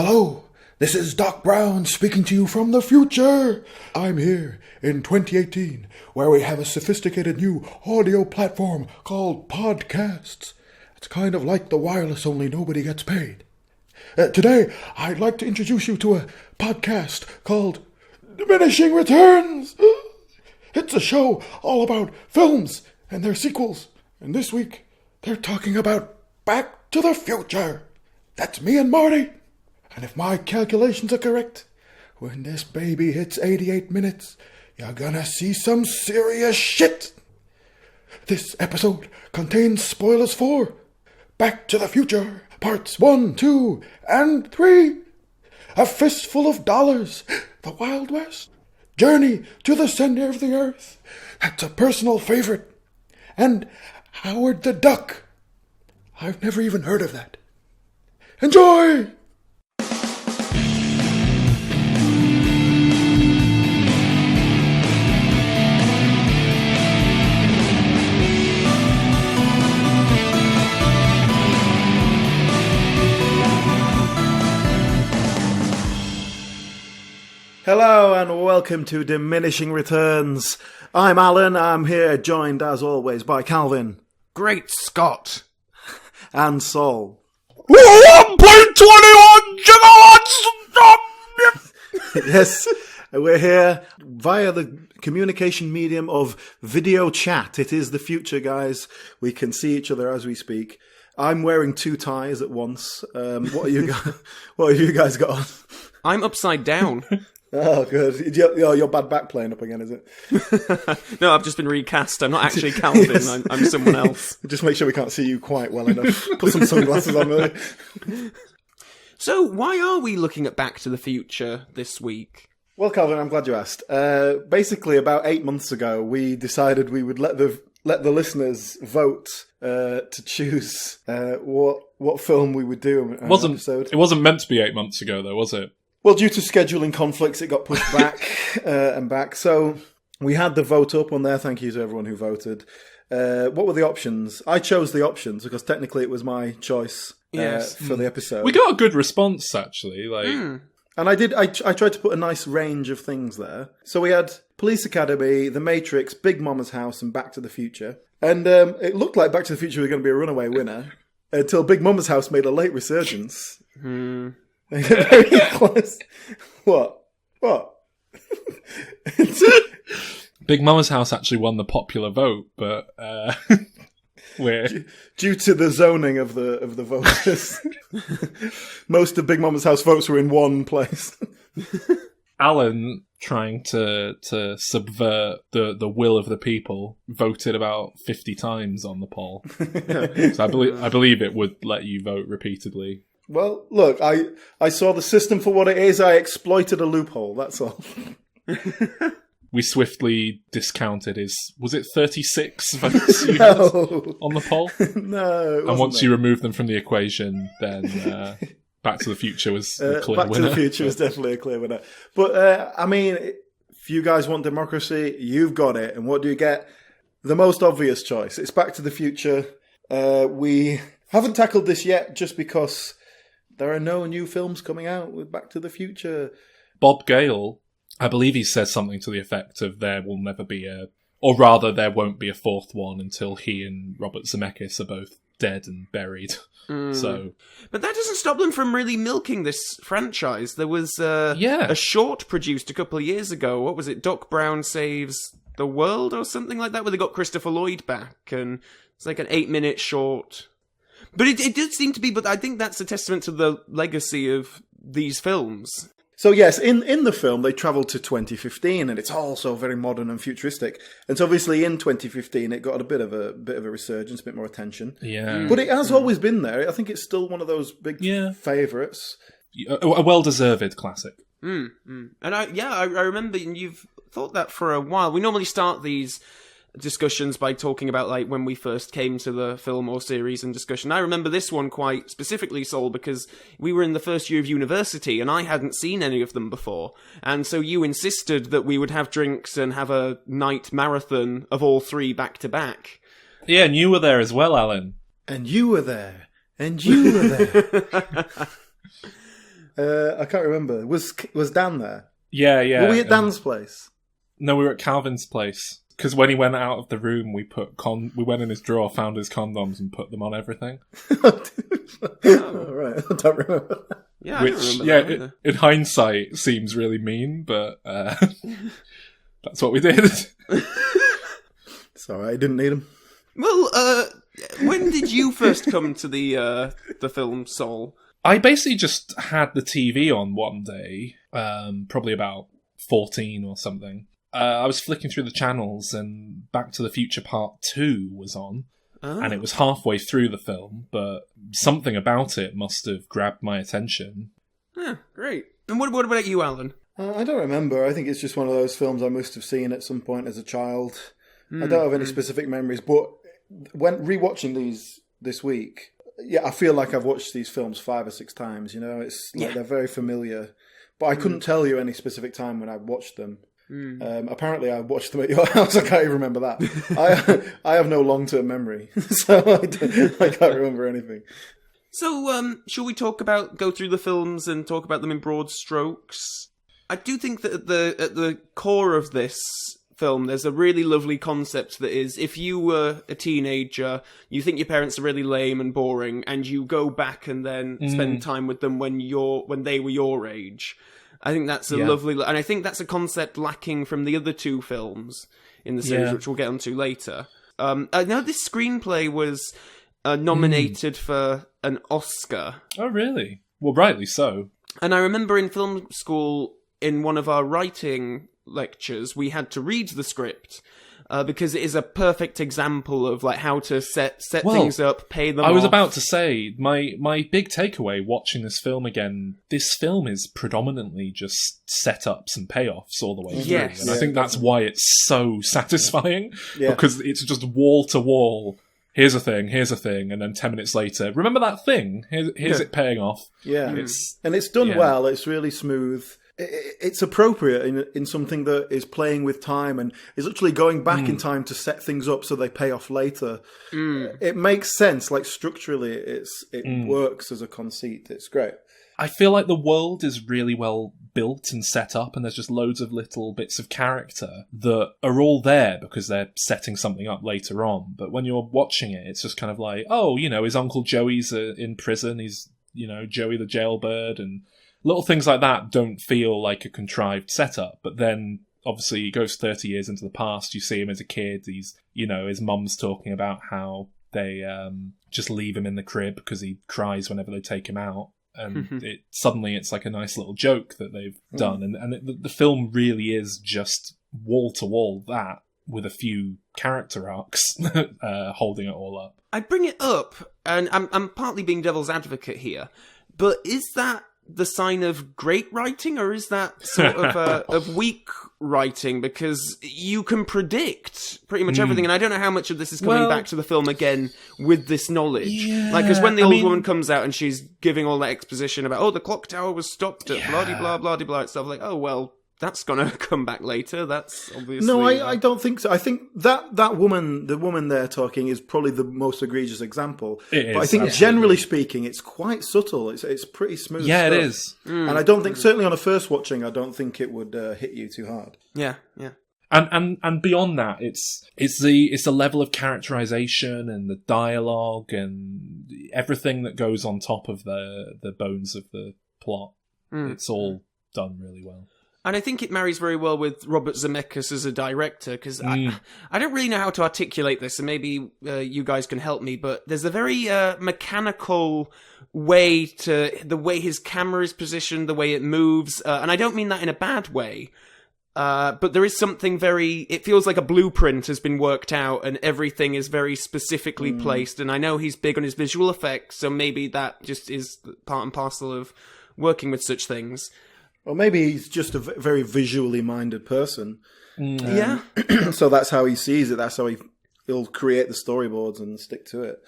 Hello, this is Doc Brown speaking to you from the future. I'm here in 2018, where we have a sophisticated new audio platform called podcasts. It's kind of like the wireless, only nobody gets paid. Today, I'd like to introduce you to a podcast called Diminishing Returns. It's a show all about films and their sequels. And this week, they're talking about Back to the Future. That's me and Marty. And if my calculations are correct, when this baby hits 88 minutes, you're gonna see some serious shit. This episode contains spoilers for Back to the Future, parts 1, 2, and 3. A Fistful of Dollars, The Wild West, Journey to the Center of the Earth, that's a personal favorite, and Howard the Duck. I've never even heard of that. Enjoy! Hello and welcome to Diminishing Returns. I'm Alan. I'm here joined as always by Calvin. Great Scott. And Saul. 1.21 gigawatts! Yes, we're here via the communication medium of video chat. It is the future, guys. We can see each other as we speak. I'm wearing two ties at once. What have you guys got on? I'm upside down. Oh, good. Your bad back playing up again, is it? No, I've just been recast. I'm not actually Calvin. Yes. I'm someone else. Just make sure we can't see you quite well enough. Put some sunglasses on, really. So, why are we looking at Back to the Future this week? Well, Calvin, I'm glad you asked. Basically, about 8 months ago, we decided we would let the listeners vote to choose what film we would do. It wasn't meant to be 8 months ago, though, was it? Well, due to scheduling conflicts, it got pushed back and back. So we had the vote up on there. Thank you to everyone who voted. What were the options? I chose the options because technically it was my choice for the episode. We got a good response, actually. And I did. I tried to put a nice range of things there. So we had Police Academy, The Matrix, Big Mama's House, and Back to the Future. And it looked like Back to the Future was going to be a runaway winner until Big Mama's House made a late resurgence. Very close. What? Big Mama's House actually won the popular vote, but we're due to the zoning of the voters. Most of Big Mama's House votes were in one place. Alan, trying to subvert the will of the people, voted about 50 times on the poll. So I believe it would let you vote repeatedly. Well, look, I saw the system for what it is. I exploited a loophole, that's all. We swiftly discounted was it 36 votes you had on the poll? No. And once you remove them from the equation, then Back to the Future was a clear winner. Back to the Future was definitely a clear winner. But, I mean, if you guys want democracy, you've got it. And what do you get? The most obvious choice. It's Back to the Future. We haven't tackled this yet just because there are no new films coming out with Back to the Future. Bob Gale, I believe he says something to the effect of there will never be or rather there won't be a fourth one until he and Robert Zemeckis are both dead and buried. So, but that doesn't stop them from really milking this franchise. There was a short produced a couple of years ago. What was it? Doc Brown Saves the World or something like that, where they got Christopher Lloyd back, and it's like an 8-minute short. But it did seem to be, but I think that's a testament to the legacy of these films. So yes, in the film, they travel to 2015, and it's all so very modern and futuristic. And so obviously in 2015, it got a bit of a resurgence, a bit more attention. Yeah. But it has always been there. I think it's still one of those big favourites. A well-deserved classic. And I remember, and you've thought that for a while. We normally start these discussions by talking about like when we first came to the film or series and discussion. I remember this one quite specifically, Saul, because we were in the first year of university and I hadn't seen any of them before. And so you insisted that we would have drinks and have a night marathon of all three back to back. Yeah, and you were there as well, Alan. And you were there. And you were there. I can't remember. Was Dan there? Yeah, yeah. Were we at Dan's place? No, we were at Calvin's place. Because when he went out of the room, we went in his drawer, found his condoms, and put them on everything. Oh, right. I don't remember that. Yeah, Which, I don't remember that either. in hindsight, seems really mean, but that's what we did. It's alright, I didn't need them. Well, when did you first come to the film Soul? I basically just had the TV on one day, probably about 14 or something. I was flicking through the channels and Back to the Future Part 2 was on. Oh. And it was halfway through the film, but something about it must have grabbed my attention. Yeah, great. And what about you, Alan? I don't remember. I think it's just one of those films I must have seen at some point as a child. I don't have any specific memories, but when rewatching these this week, yeah, I feel like I've watched these films 5 or 6 times. You know, it's like they're very familiar. But I couldn't tell you any specific time when I watched them. Apparently, I watched them at your house. I can't even remember that. I have no long-term memory, so I can't remember anything. So, shall we go through the films and talk about them in broad strokes? I do think that at the core of this film, there's a really lovely concept that is, if you were a teenager, you think your parents are really lame and boring, and you go back and then spend time with them when they were your age. I think that's a lovely... And I think that's a concept lacking from the other 2 films in the series, which we'll get onto later. Now, this screenplay was nominated for an Oscar. Oh, really? Well, rightly so. And I remember in film school, in one of our writing lectures, we had to read the script. Because it is a perfect example of like how to set things up, pay them off. I was about to say, my big takeaway watching this film again, this film is predominantly just setups and payoffs all the way through. Yes. And I think that's why it's so satisfying, Yeah. because it's just wall to wall. Here's a thing, and then 10 minutes later, remember that thing? Here's it paying off. Yeah, And it's done well. It's really smooth. It's appropriate in something that is playing with time and is literally going back in time to set things up so they pay off later. It makes sense, like structurally, it works as a conceit. It's great. I feel like the world is really well built and set up, and there's just loads of little bits of character that are all there because they're setting something up later on. But when you're watching it, it's just kind of like, oh, his Uncle Joey's in prison. He's, Joey the jailbird, and little things like that don't feel like a contrived setup. But then, obviously, he goes 30 years into the past. You see him as a kid. He's, his mum's talking about how they just leave him in the crib because he cries whenever they take him out. And suddenly it's like a nice little joke that they've done. And the film really is just wall-to-wall that, with a few character arcs holding it all up. I bring it up, and I'm partly being devil's advocate here, but is that the sign of great writing, or is that sort of weak writing? Because you can predict pretty much everything, and I don't know how much of this is coming back to the film again with this knowledge. Yeah, like, because when the old woman comes out and she's giving all that exposition about, the clock tower was stopped at blah-de-blah, blah-de-blah, and stuff like, oh, well, that's gonna come back later. That's obviously... No, I don't think so. I think that woman, the woman there talking, is probably the most egregious example. It is, but I think absolutely. generally speaking, it's quite subtle. It's pretty smooth. Yeah, stuff. it is. And I don't think, certainly on a first watching, I don't think it would hit you too hard. Yeah. And beyond that, it's the level of characterization and the dialogue and everything that goes on top of the bones of the plot. It's all done really well. And I think it marries very well with Robert Zemeckis as a director, because I don't really know how to articulate this, and maybe you guys can help me, but there's a very mechanical way to the way his camera is positioned, the way it moves, and I don't mean that in a bad way, but there is something it feels like a blueprint has been worked out, and everything is very specifically placed, and I know he's big on his visual effects, so maybe that just is part and parcel of working with such things. Or maybe he's just a very visually minded person. Yeah. So that's how he sees it. That's how he'll create the storyboards and stick to it.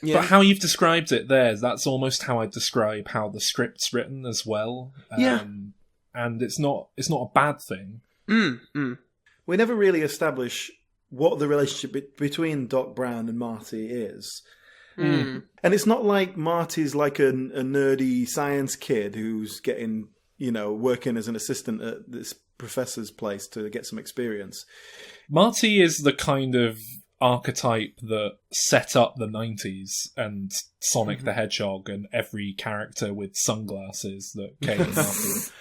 Yeah. But how you've described it there, that's almost how I describe how the script's written as well. And it's not a bad thing. We never really establish what the relationship between Doc Brown and Marty is. And it's not like Marty's like a nerdy science kid who's getting, working as an assistant at this professor's place to get some experience. Marty is the kind of archetype that set up the 90s and Sonic the Hedgehog and every character with sunglasses that came after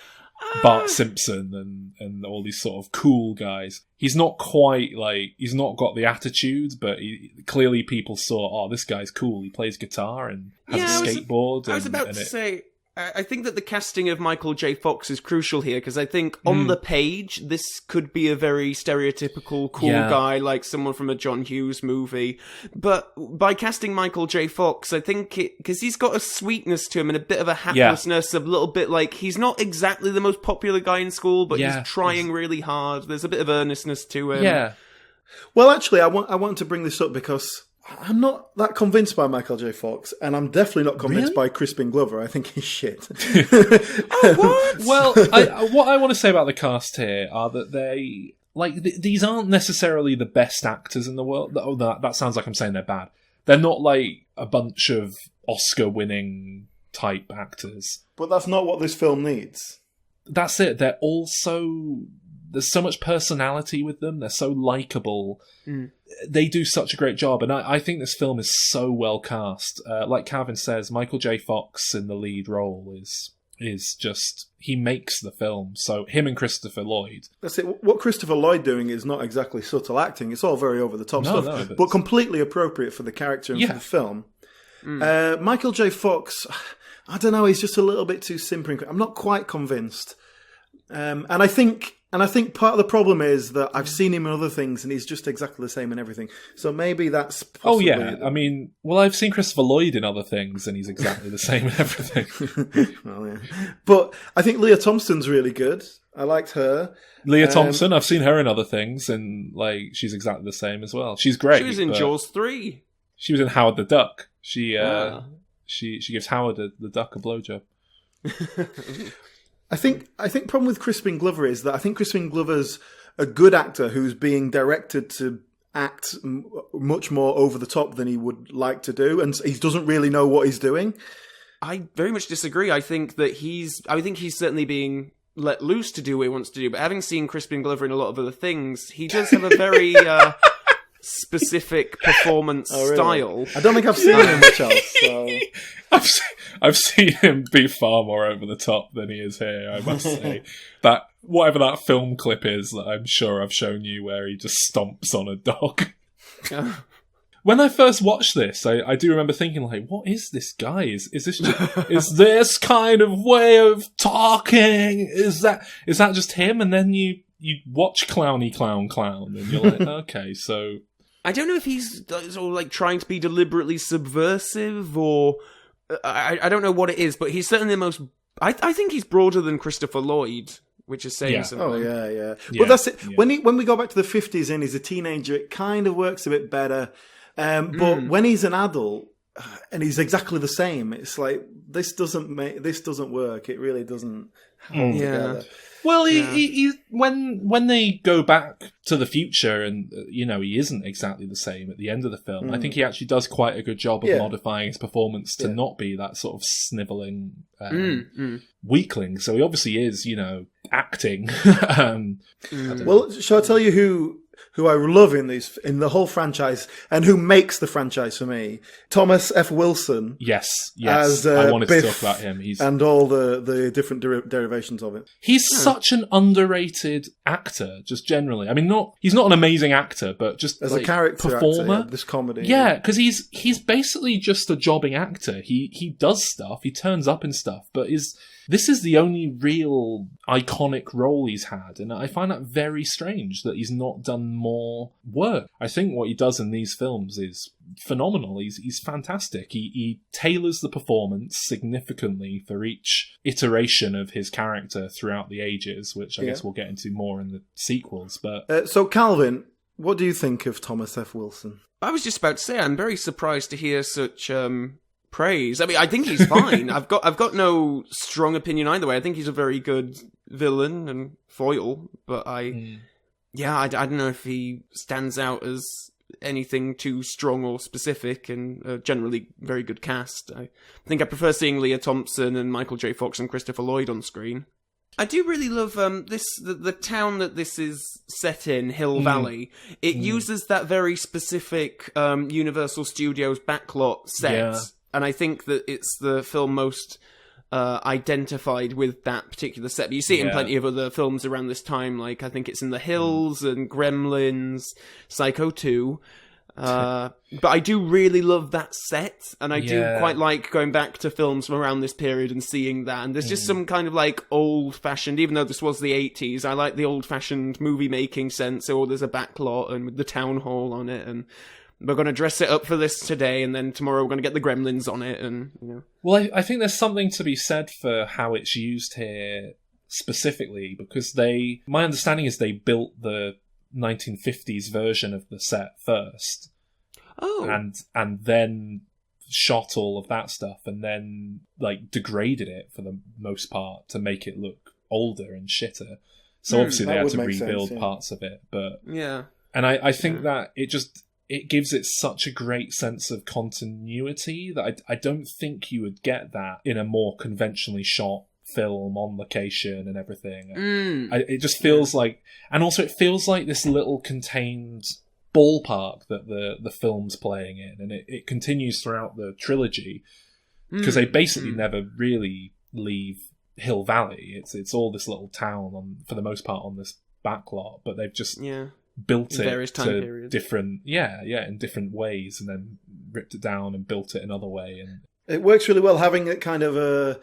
Bart Simpson and all these sort of cool guys. He's not quite he's not got the attitude, but clearly people saw, this guy's cool. He plays guitar and has a skateboard. I was about to say, I think that the casting of Michael J. Fox is crucial here, because I think on the page, this could be a very stereotypical cool guy, like someone from a John Hughes movie. But by casting Michael J. Fox, I think because he's got a sweetness to him and a bit of a haplessness, a little bit like he's not exactly the most popular guy in school, but he's trying really hard. There's a bit of earnestness to him. Yeah. Well, actually, I want to bring this up because I'm not that convinced by Michael J. Fox, and I'm definitely not convinced by Crispin Glover. I think he's shit. What? Well, what I want to say about the cast here are that they these aren't necessarily the best actors in the world. Oh, that sounds like I'm saying they're bad. They're not like a bunch of Oscar-winning type actors. But that's not what this film needs. That's it. They're also... There's so much personality with them. They're so likable. They do such a great job. And I think this film is so well cast. Like Calvin says, Michael J. Fox in the lead role is just... He makes the film. So him and Christopher Lloyd. That's it. What Christopher Lloyd doing is not exactly subtle acting. It's all very over-the-top stuff. But completely appropriate for the character and for the film. Michael J. Fox, I don't know, he's just a little bit too simpering. I'm not quite convinced. And I think part of the problem is that I've seen him in other things and he's just exactly the same in everything. So maybe that's possibly... Oh, yeah. I mean, I've seen Christopher Lloyd in other things and he's exactly the same in everything. Well, yeah. But I think Leah Thompson's really good. I liked her. Leah Thompson, I've seen her in other things and she's exactly the same as well. She's great. She was in Jaws 3. She was in Howard the Duck. She gives Howard the Duck a blowjob. I think problem with Crispin Glover is that I think Crispin Glover's a good actor who's being directed to act much more over the top than he would like to do, and he doesn't really know what he's doing. I very much disagree. I think he's certainly being let loose to do what he wants to do, but having seen Crispin Glover in a lot of other things, he does have a very specific performance style. I don't think I've seen him much else. So. I've seen him be far more over the top than he is here, I must say. That whatever that film clip is that I'm sure I've shown you where he just stomps on a dog. When I first watched this, I do remember thinking, what is this guy? Is this is this kind of way of talking? Is that just him? And then you watch Clowny Clown and you're like, okay, so... I don't know if he's sort of trying to be deliberately subversive or... I don't know what it is, but he's certainly the most... I think he's broader than Christopher Lloyd, which is saying something. Oh, yeah. But that's it. Yeah. When we go back to the 50s and he's a teenager, it kind of works a bit better. But when he's an adult and he's exactly the same, it's like, this doesn't work. It really doesn't hold together. Well, he when they go back to the future and, he isn't exactly the same at the end of the film, I think he actually does quite a good job of modifying his performance to not be that sort of snivelling weakling. So he obviously is, acting. Well, shall I tell you who I love in the whole franchise and who makes the franchise for me? Thomas F. Wilson. Yes. As, I wanted Biff to talk about him. And all the different derivations of it. He's such an underrated actor, just generally. I mean, he's not an amazing actor, but just as a character performer. Actor, this comedy. Yeah, because he's basically just a jobbing actor. He does stuff, he turns up in stuff, but this is the only real iconic role he's had, and I find that very strange that he's not done more work. I think what he does in these films is phenomenal. He's fantastic. He tailors the performance significantly for each iteration of his character throughout the ages, which I guess we'll get into more in the sequels. But so, Calvin, what do you think of Thomas F. Wilson? I was just about to say, I'm very surprised to hear such... praise. I mean, I think he's fine. I've got no strong opinion either way. I think he's a very good villain and foil, but I don't know if he stands out as anything too strong or specific, and a generally very good cast. I think I prefer seeing Leah Thompson and Michael J. Fox and Christopher Lloyd on screen. I do really love the town that this is set in, Hill Valley. It uses that very specific Universal Studios backlot set, and I think that it's the film most identified with that particular set. But you see it in plenty of other films around this time, like I think it's in The Hills and Gremlins, Psycho 2. But I do really love that set, and I do quite like going back to films from around this period and seeing that. And there's just some kind of like old-fashioned, even though this was the 80s, I like the old-fashioned movie-making sense. So there's a backlot and with the town hall on it, and we're going to dress it up for this today, and then tomorrow we're going to get the Gremlins on it, and you know. Well, I think there's something to be said for how it's used here specifically, because my understanding is they built the 1950s version of the set first. Oh. And then shot all of that stuff, and then like degraded it for the most part to make it look older and shitter. So obviously they had to rebuild parts of it, but and I think that it gives it such a great sense of continuity that I don't think you would get that in a more conventionally shot film on location and everything. It just feels like, and also it feels like this little contained ballpark that the film's playing in, and it continues throughout the trilogy, because they basically never really leave Hill Valley. It's all this little town for the most part on this backlot, but they've just built it various time to periods. Different in different ways, and then ripped it down and built it another way. And it works really well having it kind of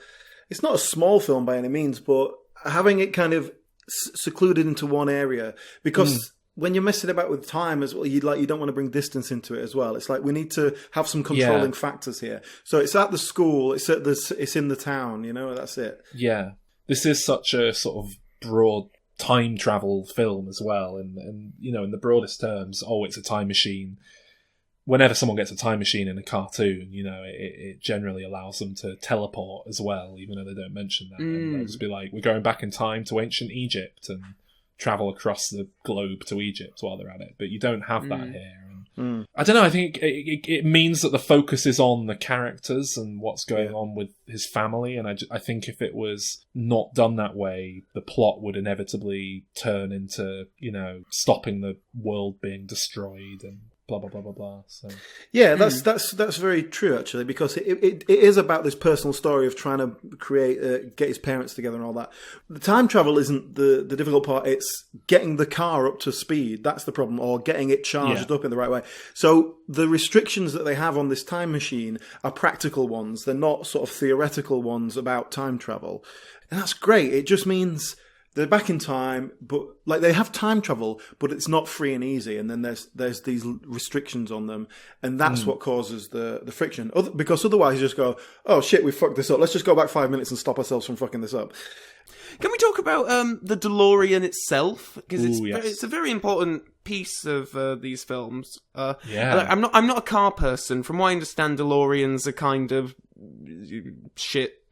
it's not a small film by any means, but having it kind of secluded into one area, because when you're messing about with time as well, you don't want to bring distance into it as well. It's like we need to have some controlling factors here. So it's at the school, it's in the town, you know, that's it. Yeah, this is such a sort of broad time travel film as well, and you know, in the broadest terms, it's a time machine. Whenever someone gets a time machine in a cartoon, you know, it generally allows them to teleport as well, even though they don't mention that. And they'll just be like, we're going back in time to ancient Egypt and travel across the globe to Egypt while they're at it. But you don't have that here. And I don't know, I think it means that the focus is on the characters and what's going on with his family. And I think if it was not done that way, the plot would inevitably turn into, you know, stopping the world being destroyed and blah blah blah blah blah. So that's very true actually, because it is about this personal story of trying to create get his parents together and all that. The time travel isn't the difficult part, it's getting the car up to speed. That's the problem, or getting it charged up in the right way. So the restrictions that they have on this time machine are practical ones. They're not sort of theoretical ones about time travel, and that's great. It just means they're back in time, but like they have time travel, but it's not free and easy. And then there's these restrictions on them, and that's what causes the friction. Because otherwise, you just go, "Oh shit, we fucked this up. Let's just go back 5 minutes and stop ourselves from fucking this up." Can we talk about the DeLorean itself? Because it's a very important piece of these films. I'm not a car person. From what I understand, DeLoreans are kind of shit,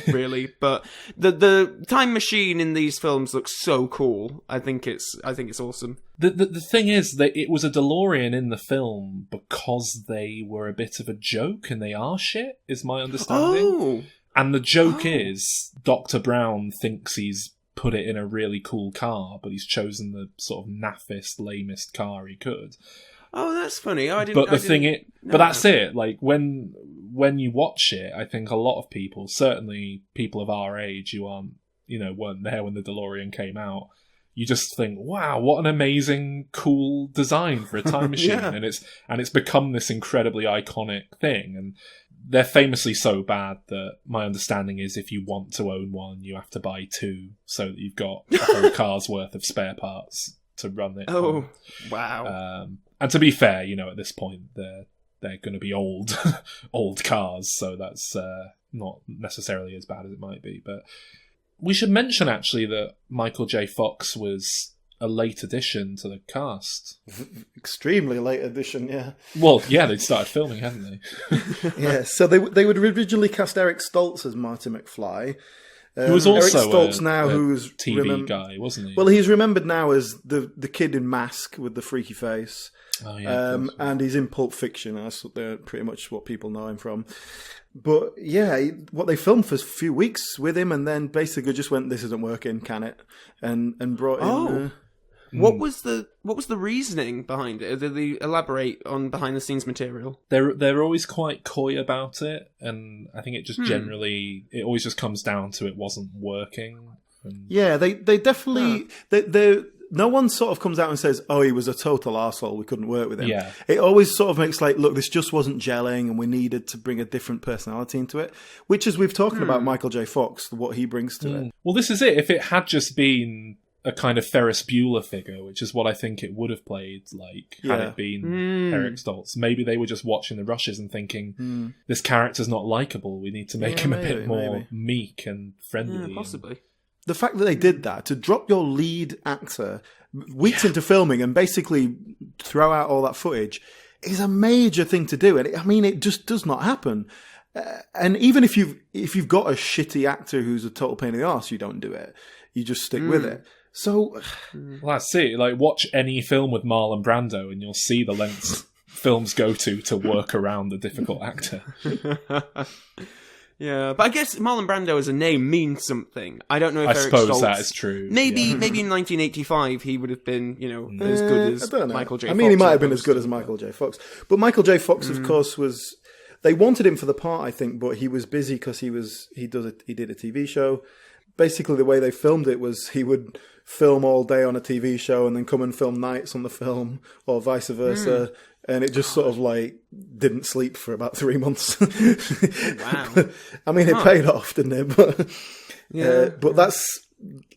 really. But the time machine in these films looks so cool. I think it's awesome. The thing is that it was a DeLorean in the film because they were a bit of a joke, and they are shit, is my understanding. Oh. And the joke is Dr. Brown thinks he's put it in a really cool car, but he's chosen the sort of naffest, lamest car he could. Oh, that's funny. But that's it. Like when you watch it, I think a lot of people, certainly people of our age who weren't there when the DeLorean came out, you just think, wow, what an amazing, cool design for a time machine. And it's become this incredibly iconic thing. And they're famously so bad that my understanding is if you want to own one, you have to buy two so that you've got a whole car's worth of spare parts to run it. Oh, wow. And to be fair, you know, at this point, they're going to be old cars, so that's not necessarily as bad as it might be. But we should mention, actually, that Michael J. Fox was a late addition to the cast. Extremely late addition, yeah. Well, yeah, they'd started filming, hadn't they? Yeah, so they would originally cast Eric Stoltz as Marty McFly. He was also Eric Stoltz now, a who's TV guy, wasn't he? Well, he's remembered now as the kid in Mask with the freaky face. Oh, yeah, and he's in Pulp Fiction. That's pretty much what people know him from. But yeah, what they filmed for a few weeks with him, and then basically just went, "This isn't working, can it?" And brought in. What was the reasoning behind it? Did they elaborate on behind the scenes material? They're always quite coy about it, and I think it just generally it always just comes down to it wasn't working. And... Yeah, they definitely no one sort of comes out and says, "Oh, he was a total arsehole, we couldn't work with him." Yeah. It always sort of makes like, look, this just wasn't gelling and we needed to bring a different personality into it, which as we've talked about Michael J. Fox, what he brings to it. Well, this is it. If it had just been a kind of Ferris Bueller figure, which is what I think it would have played like had it been Eric Stoltz. Maybe they were just watching the rushes and thinking, this character's not likable, we need to make him a bit more meek and friendly. Yeah, possibly. The fact that they did that, to drop your lead actor weeks into filming and basically throw out all that footage, is a major thing to do. And it just does not happen. And even if you've got a shitty actor who's a total pain in the arse, you don't do it. You just stick with it. So, well, that's it. Like, watch any film with Marlon Brando, and you'll see the lengths films go to work around a difficult actor. Yeah, but I guess Marlon Brando as a name means something. I don't know if I Eric suppose Stoltz, that is true. Maybe in 1985 he would have been, as good as Michael J. Fox. I mean, he might have been as good as Michael J. Fox. But Michael J. Fox, of course, was... They wanted him for the part, I think, but he was busy because he did a TV show. Basically, the way they filmed it was he would film all day on a TV show and then come and film nights on the film, or vice versa. And it just sort of like didn't sleep for about 3 months. Wow. I mean, it paid off, didn't it? But that's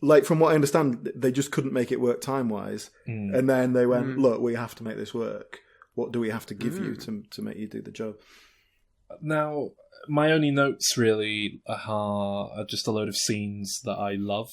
like, from what I understand, they just couldn't make it work time wise. And then they went, look, we have to make this work. What do we have to give you to make you do the job? Now, my only notes really are just a load of scenes that I love.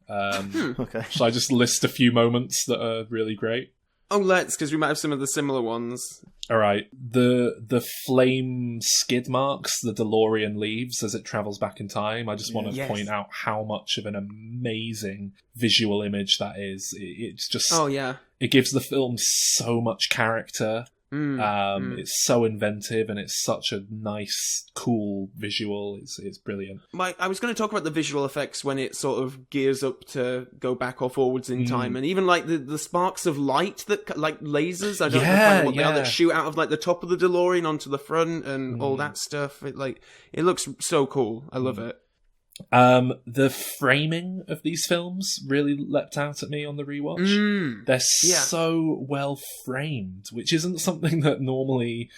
Okay. Shall I just list a few moments that are really great? Oh, let's, because we might have some of the similar ones. All right. The flame skid marks the DeLorean leaves as it travels back in time. I just want to point out how much of an amazing visual image that is. It's just... Oh, yeah. It gives the film so much character. It's so inventive, and it's such a nice, cool visual. It's brilliant. I was going to talk about the visual effects when it sort of gears up to go back or forwards in time, and even like the sparks of light that like lasers. I don't know what they are, that shoot out of like the top of the DeLorean onto the front and all that stuff. It looks so cool. I love it. The framing of these films really leapt out at me on the rewatch. They're so well framed, which isn't something that normally,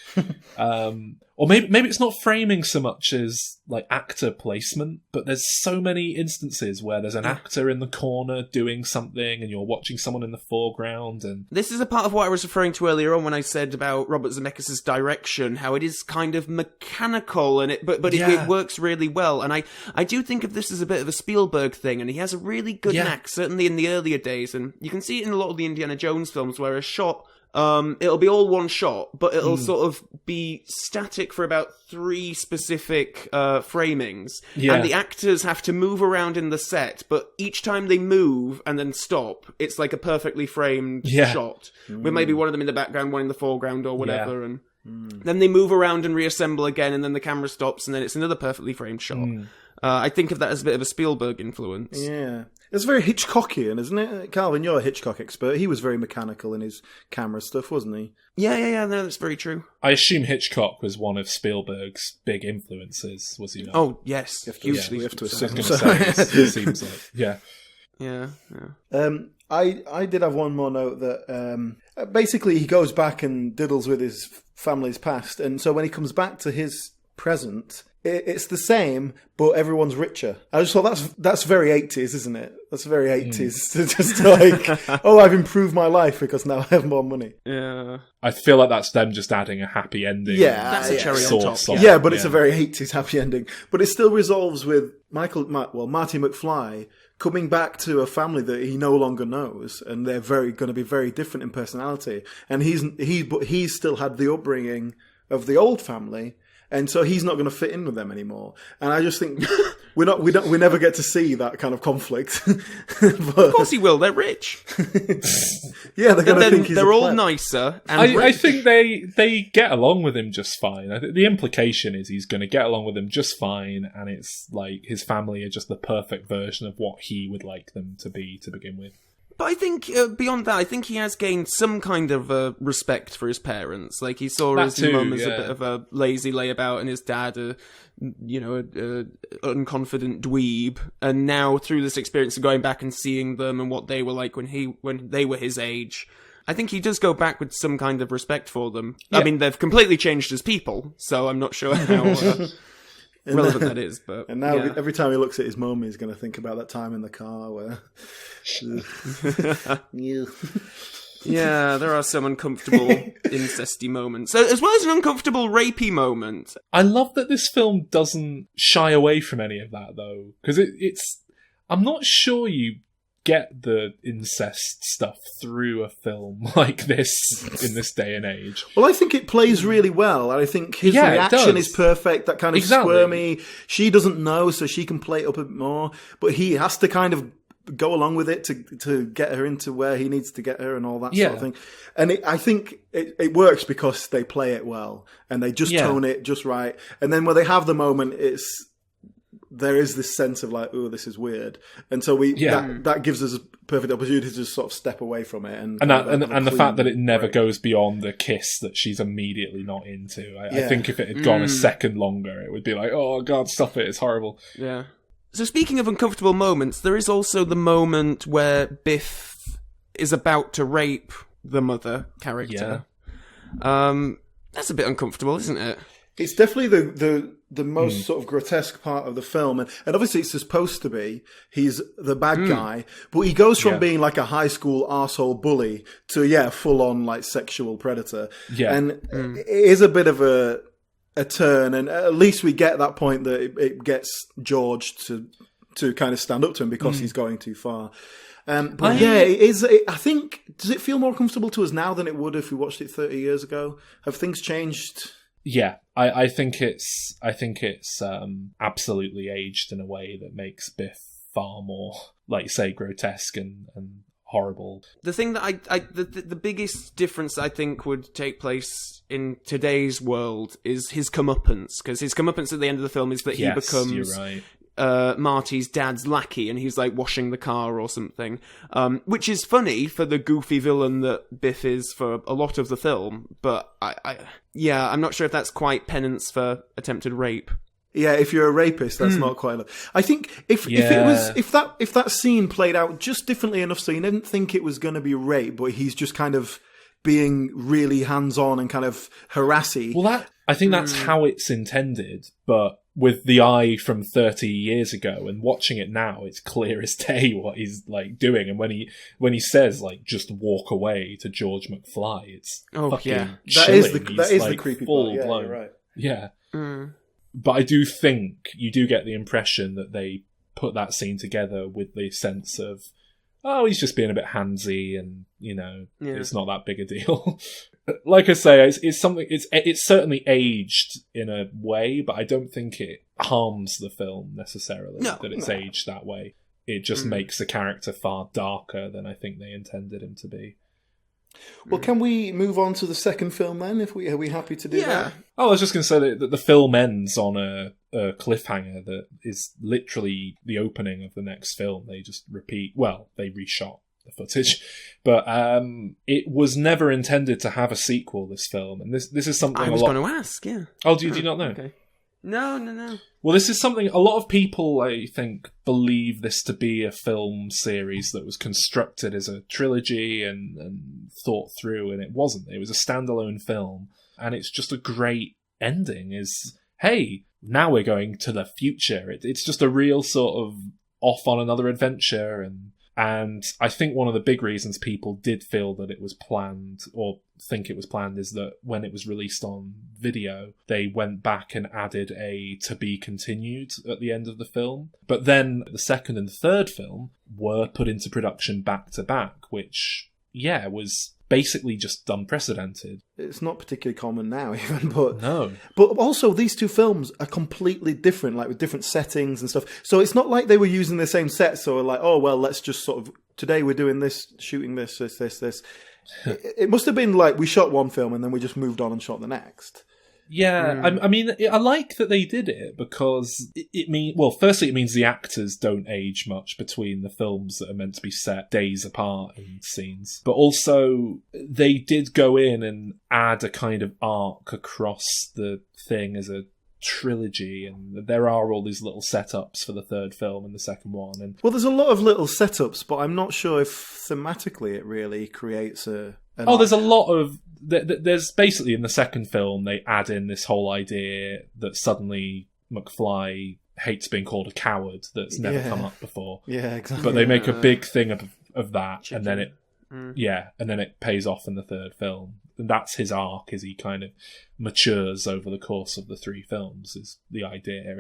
or maybe it's not framing so much as like actor placement, but there's so many instances where there's an actor in the corner doing something and you're watching someone in the foreground. And this is a part of what I was referring to earlier on when I said about Robert Zemeckis' direction, how it is kind of mechanical and it works really well. And I do think of this as a bit of a Spielberg thing, and he has a really good knack, certainly in the earlier days, and you can see it in a lot of the Indiana Jones films where a shot, it'll be all one shot, but it'll sort of be static for about 3 specific framings, and the actors have to move around in the set, but each time they move and then stop, it's like a perfectly framed shot, with maybe one of them in the background, one in the foreground or whatever, and then they move around and reassemble again, and then the camera stops, and then it's another perfectly framed shot. I think of that as a bit of a Spielberg influence. Yeah. It's very Hitchcockian, isn't it? Calvin, you're a Hitchcock expert. He was very mechanical in his camera stuff, wasn't he? Yeah, no, that's very true. I assume Hitchcock was one of Spielberg's big influences, was he not? Oh, yes. Hugely. We have to assume. It seems like, Yeah. I did have one more note that basically he goes back and diddles with his family's past, and so when he comes back to his present, it's the same, but everyone's richer. I just thought that's very 80s, isn't it? That's very 80s. To just like, oh, I've improved my life because now I have more money. Yeah. I feel like that's them just adding a happy ending. Yeah, that's a cherry on top. Yeah, but it's a very 80s happy ending. But it still resolves with Marty McFly coming back to a family that he no longer knows, and they're going to be very different in personality. And he's still had the upbringing of the old family. And so he's not going to fit in with them anymore. And I just think we never get to see that kind of conflict. But, Of course he will. They're rich. yeah, they're going to think he's they're a all pleb. nicer. And I rich. think they get along with him just fine. I think the implication is he's going to get along with them just fine, and it's like his family are just the perfect version of what he would like them to be to begin with. But I think beyond that, I think he has gained some kind of respect for his parents. Like he saw That his too, mum as yeah. a bit of a lazy layabout, and his dad, a unconfident dweeb. And now through this experience of going back and seeing them and what they were like when they were his age, I think he does go back with some kind of respect for them. Yeah. I mean, they've completely changed as people, so I'm not sure how relevant that is. But And now yeah. every time he looks at his mum, he's going to think about that time in the car where... Yeah. Yeah, there are some uncomfortable incesty moments, as well as an uncomfortable rapey moment. I love that this film doesn't shy away from any of that, though, because it's. I'm not sure you get the incest stuff through a film like this in this day and age. Well, I think it plays really well. I think his Yeah, it reaction does. is perfect. That kind of Exactly. squirmy. She doesn't know, so she can play it up a bit more. But he has to kind of go along with it to get her into where he needs to get her and all that sort of thing. And I think it works because they play it well and they just tone it just right. And then when they have the moment, there is this sense of like, oh, this is weird. And so that gives us a perfect opportunity to just sort of step away from it. And the fact that it never goes beyond the kiss that she's immediately not into. I think if it had gone a second longer, it would be like, oh God, stop it, it's horrible. Yeah. So speaking of uncomfortable moments, there is also the moment where Biff is about to rape the mother character. That's a bit uncomfortable, isn't it? It's definitely the most sort of grotesque part of the film. And obviously it's supposed to be he's the bad guy, but he goes from being like a high school arsehole bully to, full on like sexual predator. Yeah. And it is a bit of a turn, and at least we get that point that it gets George to kind of stand up to him because he's going too far. But it is. I think, does it feel more comfortable to us now than it would if we watched it 30 years ago? Have things changed? Yeah, I think it's absolutely aged in a way that makes Biff far more, like you say, grotesque and horrible. The thing that the biggest difference I think would take place in today's world is his comeuppance, because his comeuppance at the end of the film is that he becomes you're right. Marty's dad's lackey, and he's like washing the car or something, which is funny for the goofy villain that Biff is for a lot of the film. But I'm not sure if that's quite penance for attempted rape. Yeah, if you're a rapist, that's not quite enough. I think if that scene played out just differently enough, so you didn't think it was going to be rape, but he's just kind of being really hands-on and kind of harassy. Well, I think that's how it's intended, but with the eye from 30 years ago and watching it now, it's clear as day what he's like doing. And when he says like just walk away to George McFly, it's fucking chilling. That is the like, creepy full part. Yeah, blown. you're right. Yeah. But I do think you do get the impression that they put that scene together with the sense of, oh, he's just being a bit handsy and, it's not that big a deal. Like I say, it's something. It's certainly aged in a way, but I don't think it harms the film necessarily that it's aged that way. It just makes the character far darker than I think they intended him to be. Well, can we move on to the second film then? Are we happy to do that? Oh, I was just going to say that the film ends on a cliffhanger that is literally the opening of the next film. They just repeat. Well, they reshot the footage, but it was never intended to have a sequel. This film, and this is something I was going to ask. Yeah. Oh, do you not know? Okay. No. Well, this is something a lot of people, I think, believe this to be a film series that was constructed as a trilogy and thought through, and it wasn't. It was a standalone film, and it's just a great ending. Is, hey, now we're going to the future. It's just a real sort of off on another adventure, and I think one of the big reasons people did feel that it was planned, or think it was planned, is that when it was released on video, they went back and added a to be continued at the end of the film. But then the second and third film were put into production back to back, which, was basically just unprecedented. It's not particularly common now, even, but No. But also, these two films are completely different, like with different settings and stuff. So it's not like they were using the same sets. So like, oh well, let's just sort of today we're doing this, shooting this. It must have been like we shot one film and then we just moved on and shot the next. Yeah, I mean, I like that they did it because firstly, it means the actors don't age much between the films that are meant to be set days apart in scenes. But also, they did go in and add a kind of arc across the thing as a trilogy, and there are all these little setups for the third film and the second one. And well, there's a lot of little setups, but I'm not sure if thematically it really creates a... there's a lot of... There's basically, in the second film, they add in this whole idea that suddenly McFly hates being called a coward that's never come up before. Yeah, exactly. But they make a big thing of that, and then it pays off in the third film. And that's his arc, as he kind of matures over the course of the three films, is the idea.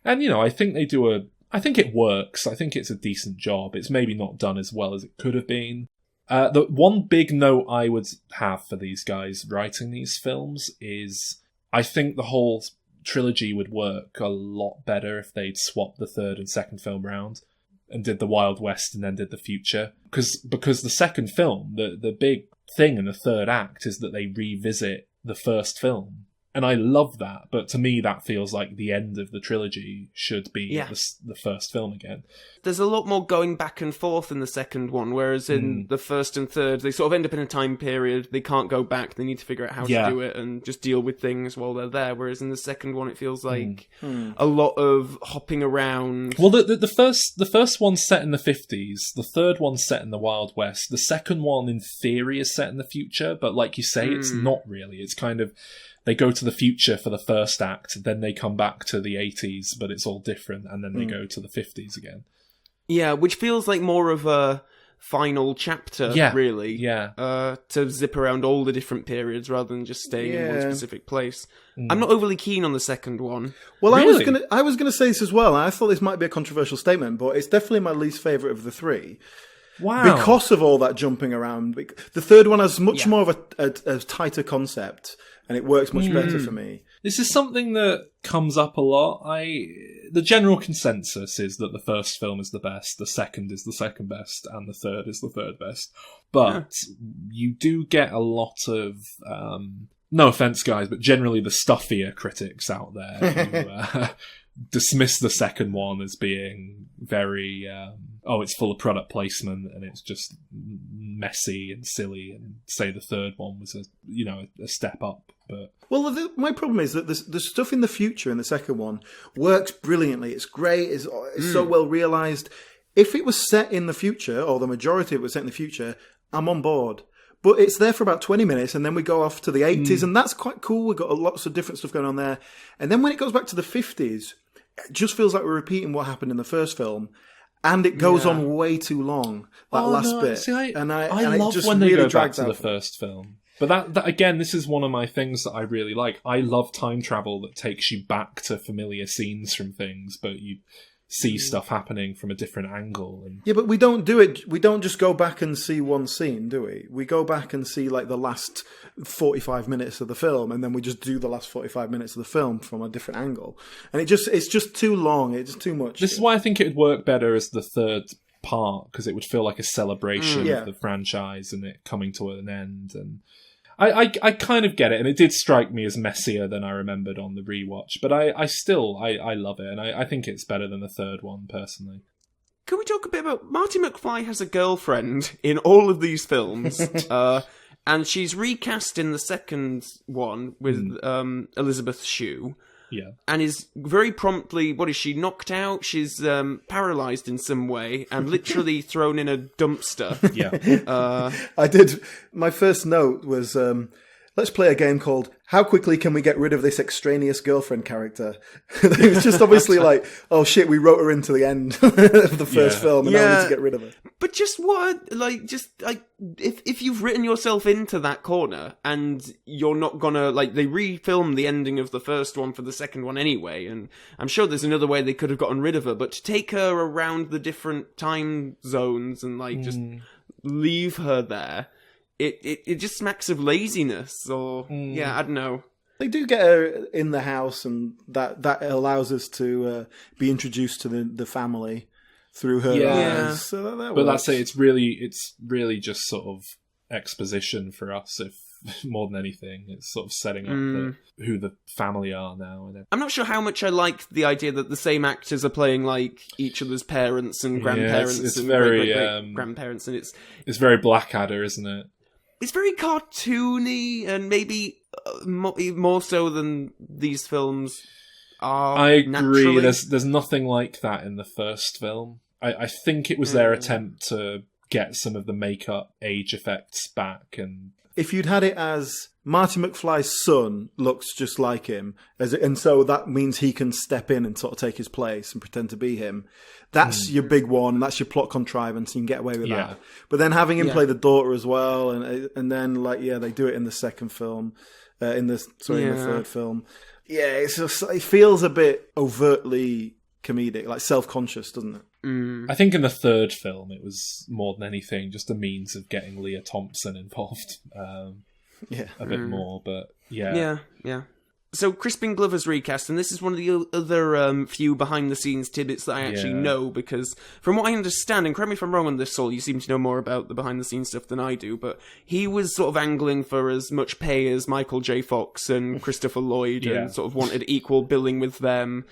And you know, I think it works. I think it's a decent job. It's maybe not done as well as it could have been. The one big note I would have for these guys writing these films is I think the whole trilogy would work a lot better if they'd swapped the third and second film round and did the Wild West and then did the future. Because the second film, the big thing in the third act is that they revisit the first film. And I love that, but to me that feels like the end of the trilogy should be the first film again. There's a lot more going back and forth in the second one, whereas in the first and third, they sort of end up in a time period, they can't go back, they need to figure out how to do it and just deal with things while they're there, whereas in the second one it feels like a lot of hopping around. Well, the first one's set in the 50s, the third one's set in the Wild West, the second one in theory is set in the future, but like you say, it's not really. It's kind of... They go to the future for the first act, then they come back to the 80s, but it's all different, and then they go to the 50s again. Yeah, which feels like more of a final chapter, really. Yeah. To zip around all the different periods rather than just staying in one specific place. I'm not overly keen on the second one. Well, really? I was gonna say this as well, and I thought this might be a controversial statement, but it's definitely my least favourite of the three. Wow. Because of all that jumping around. The third one has much more of a tighter concept, and it works much better for me. This is something that comes up a lot. The general consensus is that the first film is the best, the second is the second best, and the third is the third best. But you do get a lot of... no offence, guys, but generally the stuffier critics out there who dismiss the second one as being very... it's full of product placement and it's just messy and silly, and say the third one was a step up. But my problem is that the stuff in the future in the second one works brilliantly. It's great. It's so well realised. If it was set in the future, or the majority of it was set in the future, I'm on board. But it's there for about 20 minutes, and then we go off to the 80s, and that's quite cool. We've got lots of different stuff going on there. And then when it goes back to the 50s, it just feels like we're repeating what happened in the first film. And it goes on way too long, that last bit. See, I and love it just when they really go back drags to out. the first film. But that again, this is one of my things that I really like. I love time travel that takes you back to familiar scenes from things, but you see stuff happening from a different angle. And... Yeah, but we don't do it. We don't just go back and see one scene, do we? We go back and see like the last 45 minutes of the film, and then we just do the last 45 minutes of the film from a different angle. And it's just too long. It's just too much. This is why I think it would work better as the third part, because it would feel like a celebration of the franchise and it coming to an end. And I kind of get it, and it did strike me as messier than I remembered on the rewatch, but I still love it, and I think it's better than the third one, personally. Can we talk a bit about... Marty McFly has a girlfriend in all of these films, and she's recast in the second one with Elizabeth Shue. Yeah. And is very promptly, what is she, knocked out? She's paralysed in some way and literally thrown in a dumpster. Yeah. I did. My first note was, let's play a game called How Quickly Can We Get Rid of This Extraneous Girlfriend Character? It was just obviously like, oh shit, we wrote her into the end of the first film and now we need to get rid of her. But if you've written yourself into that corner and you're not gonna, they refilmed the ending of the first one for the second one anyway, and I'm sure there's another way they could have gotten rid of her, but to take her around the different time zones and just leave her there, it just smacks of laziness, or yeah, I don't know. They do get her in the house, and that allows us to be introduced to the family through her eyes. So that but works. that's it. It's really just sort of exposition for us, if more than anything. It's sort of setting up who the family are now. And I'm not sure how much I like the idea that the same actors are playing like each other's parents and grandparents it's and very grandparents, and it's very Blackadder, isn't it? it's very cartoony, and maybe more so than these films are. I agree. Naturally. There's nothing like that in the first film. I think it was their attempt to get some of the makeup age effects back. And if you'd had it as Marty McFly's son looks just like him, and so that means he can step in and sort of take his place and pretend to be him. That's your big one, and that's your plot contrivance. You can get away with that. But then having him play the daughter as well, and then they do it in the second film, in the third film. Yeah, it's just, it feels a bit overtly comedic, like self-conscious, doesn't it? I think in the third film, it was more than anything just a means of getting Leah Thompson involved a bit more. But yeah. So Crispin Glover's recast, and this is one of the other few behind-the-scenes tidbits that I actually know, because from what I understand, and correct me if I'm wrong on this, Saul, you seem to know more about the behind-the-scenes stuff than I do, but he was sort of angling for as much pay as Michael J. Fox and Christopher Lloyd, and sort of wanted equal billing with them,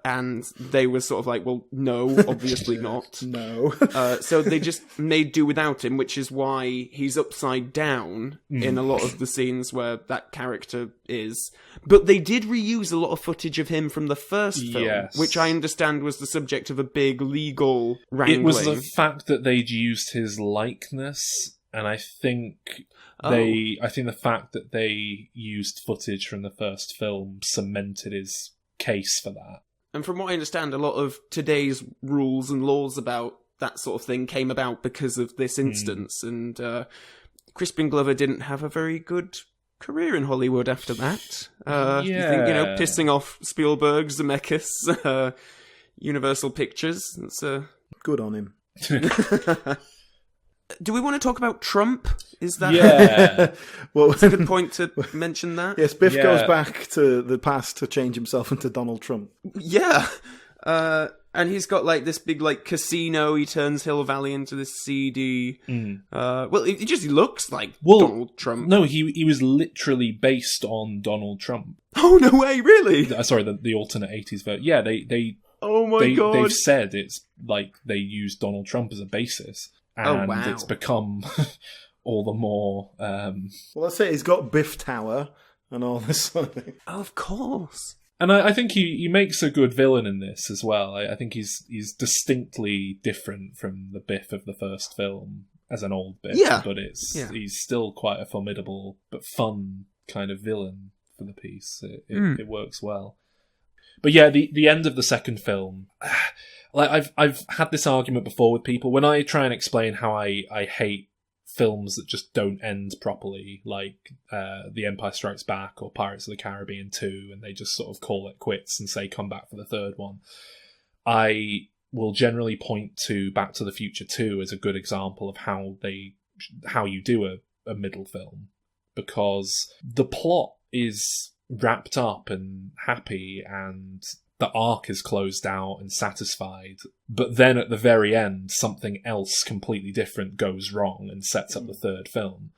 and they were sort of like, well, no, obviously not. No. So they just made do without him, which is why he's upside down in a lot of the scenes where that character is. But they did reuse a lot of footage of him from the first film, which I understand was the subject of a big legal wrangling. It was the fact that they'd used his likeness, and I think the fact that they used footage from the first film cemented his case for that. And from what I understand, a lot of today's rules and laws about that sort of thing came about because of this instance, and Crispin Glover didn't have a very good career in Hollywood after that. You think, pissing off Spielberg, Zemeckis, Universal Pictures. That's good on him. Do we want to talk about Trump? Is that well, it's a good point to mention that? Yes, Biff goes back to the past to change himself into Donald Trump. Yeah. And he's got like this big like casino. He turns Hill Valley into this CD. Well, it just looks like Donald Trump. No, he was literally based on Donald Trump. Oh no way! Really? Sorry, the alternate 80s version. Yeah, they. Oh my god! They've said it's like they used Donald Trump as a basis, and it's become all the more. Well, that's it. He's got Biff Tower and all this sort of thing. Oh, of course. And I think he makes a good villain in this as well. I think he's distinctly different from the Biff of the first film as an old Biff. Yeah. But he's still quite a formidable but fun kind of villain for the piece. It works well. But yeah, the end of the second film, like I've had this argument before with people when I try and explain how I hate films that just don't end properly, like The Empire Strikes Back or Pirates of the Caribbean 2, and they just sort of call it quits and say come back for the third one. I will generally point to Back to the Future 2 as a good example of how you do a middle film, because the plot is wrapped up and happy and the arc is closed out and satisfied, but then at the very end, something else completely different goes wrong and sets up the third film.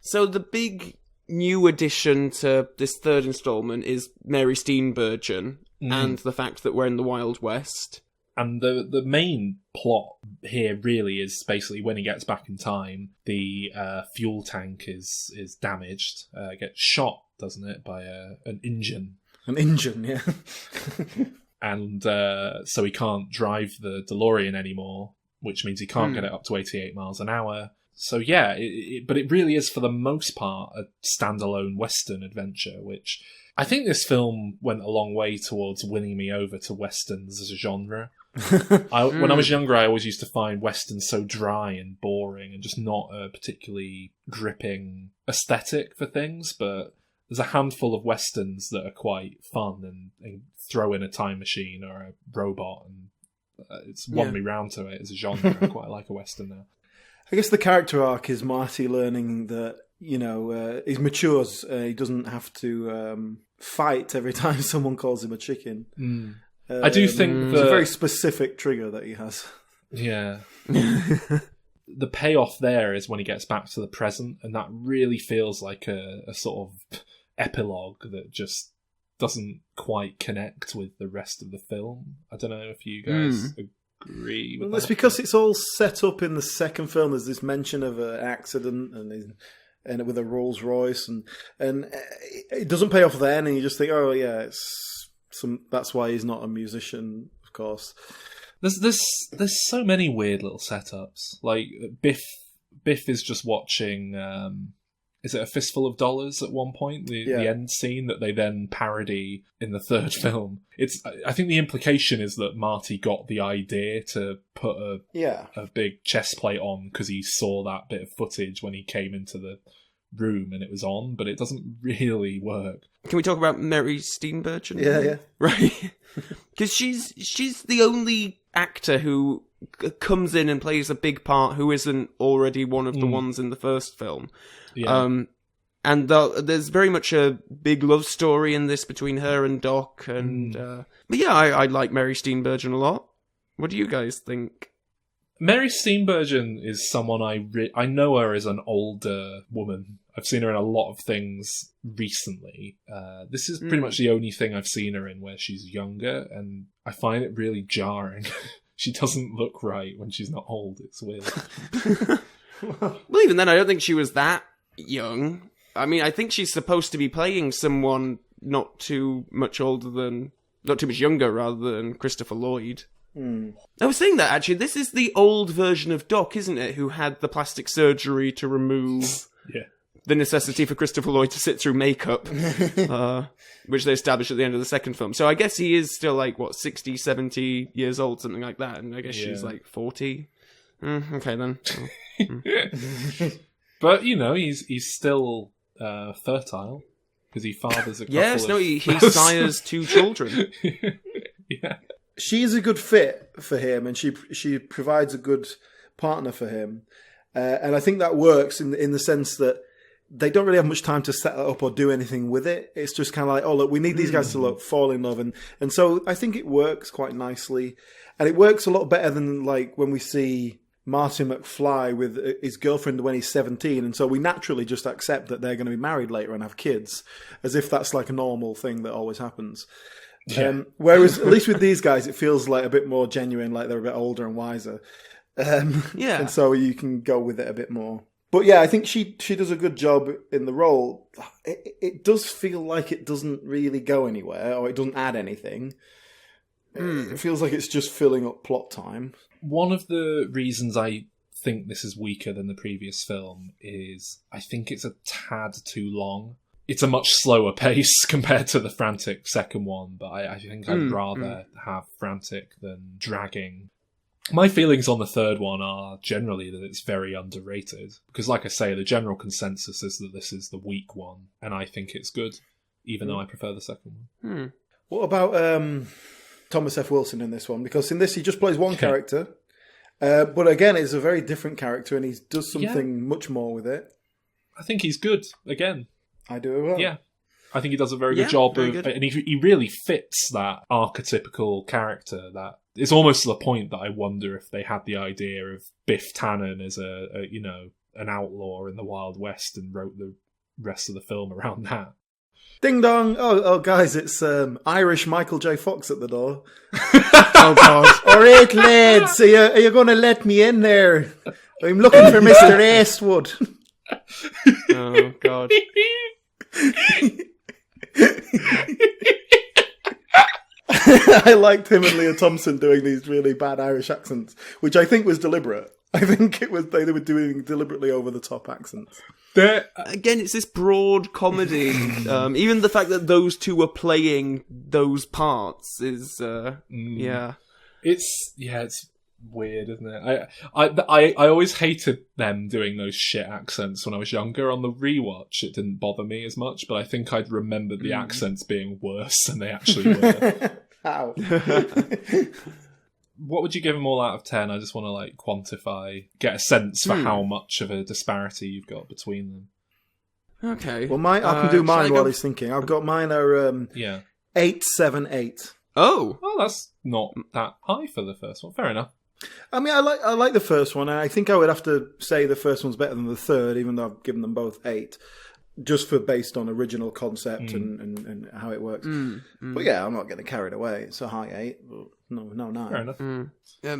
So the big new addition to this third installment is Mary Steenburgen and the fact that we're in the Wild West. And the main plot here really is basically when he gets back in time, the fuel tank is damaged, gets shot, doesn't it, by an engine. An engine, yeah. And so he can't drive the DeLorean anymore, which means he can't get it up to 88 miles an hour. So yeah, but it really is for the most part a standalone Western adventure, which I think this film went a long way towards winning me over to Westerns as a genre. When I was younger, I always used to find Westerns so dry and boring and just not a particularly gripping aesthetic for things, but there's a handful of Westerns that are quite fun and throw in a time machine or a robot, and it's won me round to it as a genre. I quite like a Western now. I guess the character arc is Marty learning that, he matures. He doesn't have to fight every time someone calls him a chicken. I do think it's a very specific trigger that he has. Yeah. The payoff there is when he gets back to the present, and that really feels like a sort of epilogue that just doesn't quite connect with the rest of the film. I don't know if you guys agree with that. It's because it's all set up in the second film. There's this mention of an accident and with a Rolls Royce, and it doesn't pay off then, and you just think, oh yeah, that's why he's not a musician, of course. There's so many weird little setups. Like Biff is just watching. Is it A Fistful of Dollars at one point? The end scene that they then parody in the third film. I think the implication is that Marty got the idea to put a big chest plate on because he saw that bit of footage when he came into the room and it was on, but it doesn't really work. Can we talk about Mary Steenburgen? Yeah. Right. Because she's the only actor who comes in and plays a big part who isn't already one of the ones in the first film. Yeah. And there's very much a big love story in this between her and Doc. And but yeah, I like Mary Steenburgen a lot. What do you guys think? Mary Steenburgen is someone I know her as an older woman. I've seen her in a lot of things recently. This is pretty much the only thing I've seen her in where she's younger, and I find it really jarring. She doesn't look right when she's not old. It's weird. Well, even then, I don't think she was that young. I mean, I think she's supposed to be playing someone not too much younger, rather than Christopher Lloyd. I was saying that, actually, this is the old version of Doc, isn't it, who had the plastic surgery to remove the necessity for Christopher Lloyd to sit through makeup, which they established at the end of the second film. So I guess he is still, 60, 70 years old, something like that, and I guess she's 40. Okay, then. But, he's still fertile, because he fathers a couple he sires 2 children. Yeah. She's a good fit for him, and she provides a good partner for him. And I think that works in the sense that they don't really have much time to set it up or do anything with it. It's just kind of like, oh, look, we need these guys to fall in love. And so I think it works quite nicely. And it works a lot better than when we see Marty McFly with his girlfriend when he's 17. And so we naturally just accept that they're going to be married later and have kids, as if that's a normal thing that always happens. Yeah. Whereas, at least with these guys, it feels a bit more genuine, like they're a bit older and wiser. And so you can go with it a bit more. But yeah, I think she does a good job in the role. It does feel like it doesn't really go anywhere, or it doesn't add anything. It feels like it's just filling up plot time. One of the reasons I think this is weaker than the previous film is I think it's a tad too long. It's a much slower pace compared to the frantic second one, but I think I'd rather have frantic than dragging. My feelings on the third one are generally that it's very underrated, because like I say, the general consensus is that this is the weak one, and I think it's good, even though I prefer the second one. What about Thomas F. Wilson in this one? Because in this he just plays one character, but again it's a very different character, and he does something much more with it. I think he's good, again. I do as well. Yeah. I think he does a very good job and he really fits that archetypical character. That it's almost to the point that I wonder if they had the idea of Biff Tannen as an outlaw in the Wild West and wrote the rest of the film around that. Ding dong! Oh, guys, it's Irish Michael J. Fox at the door. Oh God! All right, lads, are you going to let me in there? I'm looking for Mr. Eastwood. Oh God! I liked him and Leah Thompson doing these really bad Irish accents, which I think was deliberate. I think it was they were doing deliberately over the top accents. Again, it's this broad comedy. Even the fact that those two were playing those parts is, it's weird, isn't it? I always hated them doing those shit accents when I was younger. On the rewatch, it didn't bother me as much, but I think I'd remembered the accents being worse than they actually were. How? What would you give them all out of 10? I just want to quantify, get a sense for how much of a disparity you've got between them. Okay. Well, I can do mine while he's thinking. I've got mine are 8, 7, 8. Oh, well, that's not that high for the first one. Fair enough. I mean, I like the first one, and I think I would have to say the first one's better than the third, even though I've given them both 8, just for based on original concept and how it works. But yeah, I'm not getting carried away. It's a high 8, but no 9. Fair enough.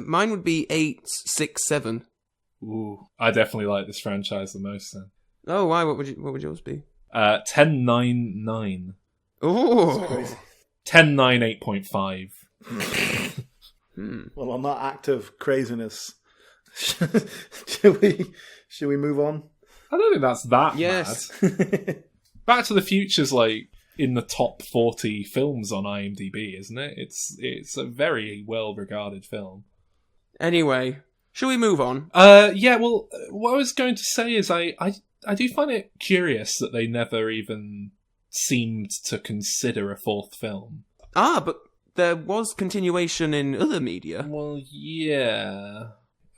Mine would be 8, 6, 7. Ooh, I definitely like this franchise the most then. Oh, why? What would yours be? 10, 9, 9. Oh, 10, 9, 8.5. Well, on that act of craziness, should we move on? I don't think that's that yes. bad. Back to the Future's in the top 40 films on IMDb, isn't it? It's a very well regarded film. Anyway, shall we move on? Yeah. Well, what I was going to say is I do find it curious that they never even seemed to consider a fourth film. But there was continuation in other media. Well, yeah.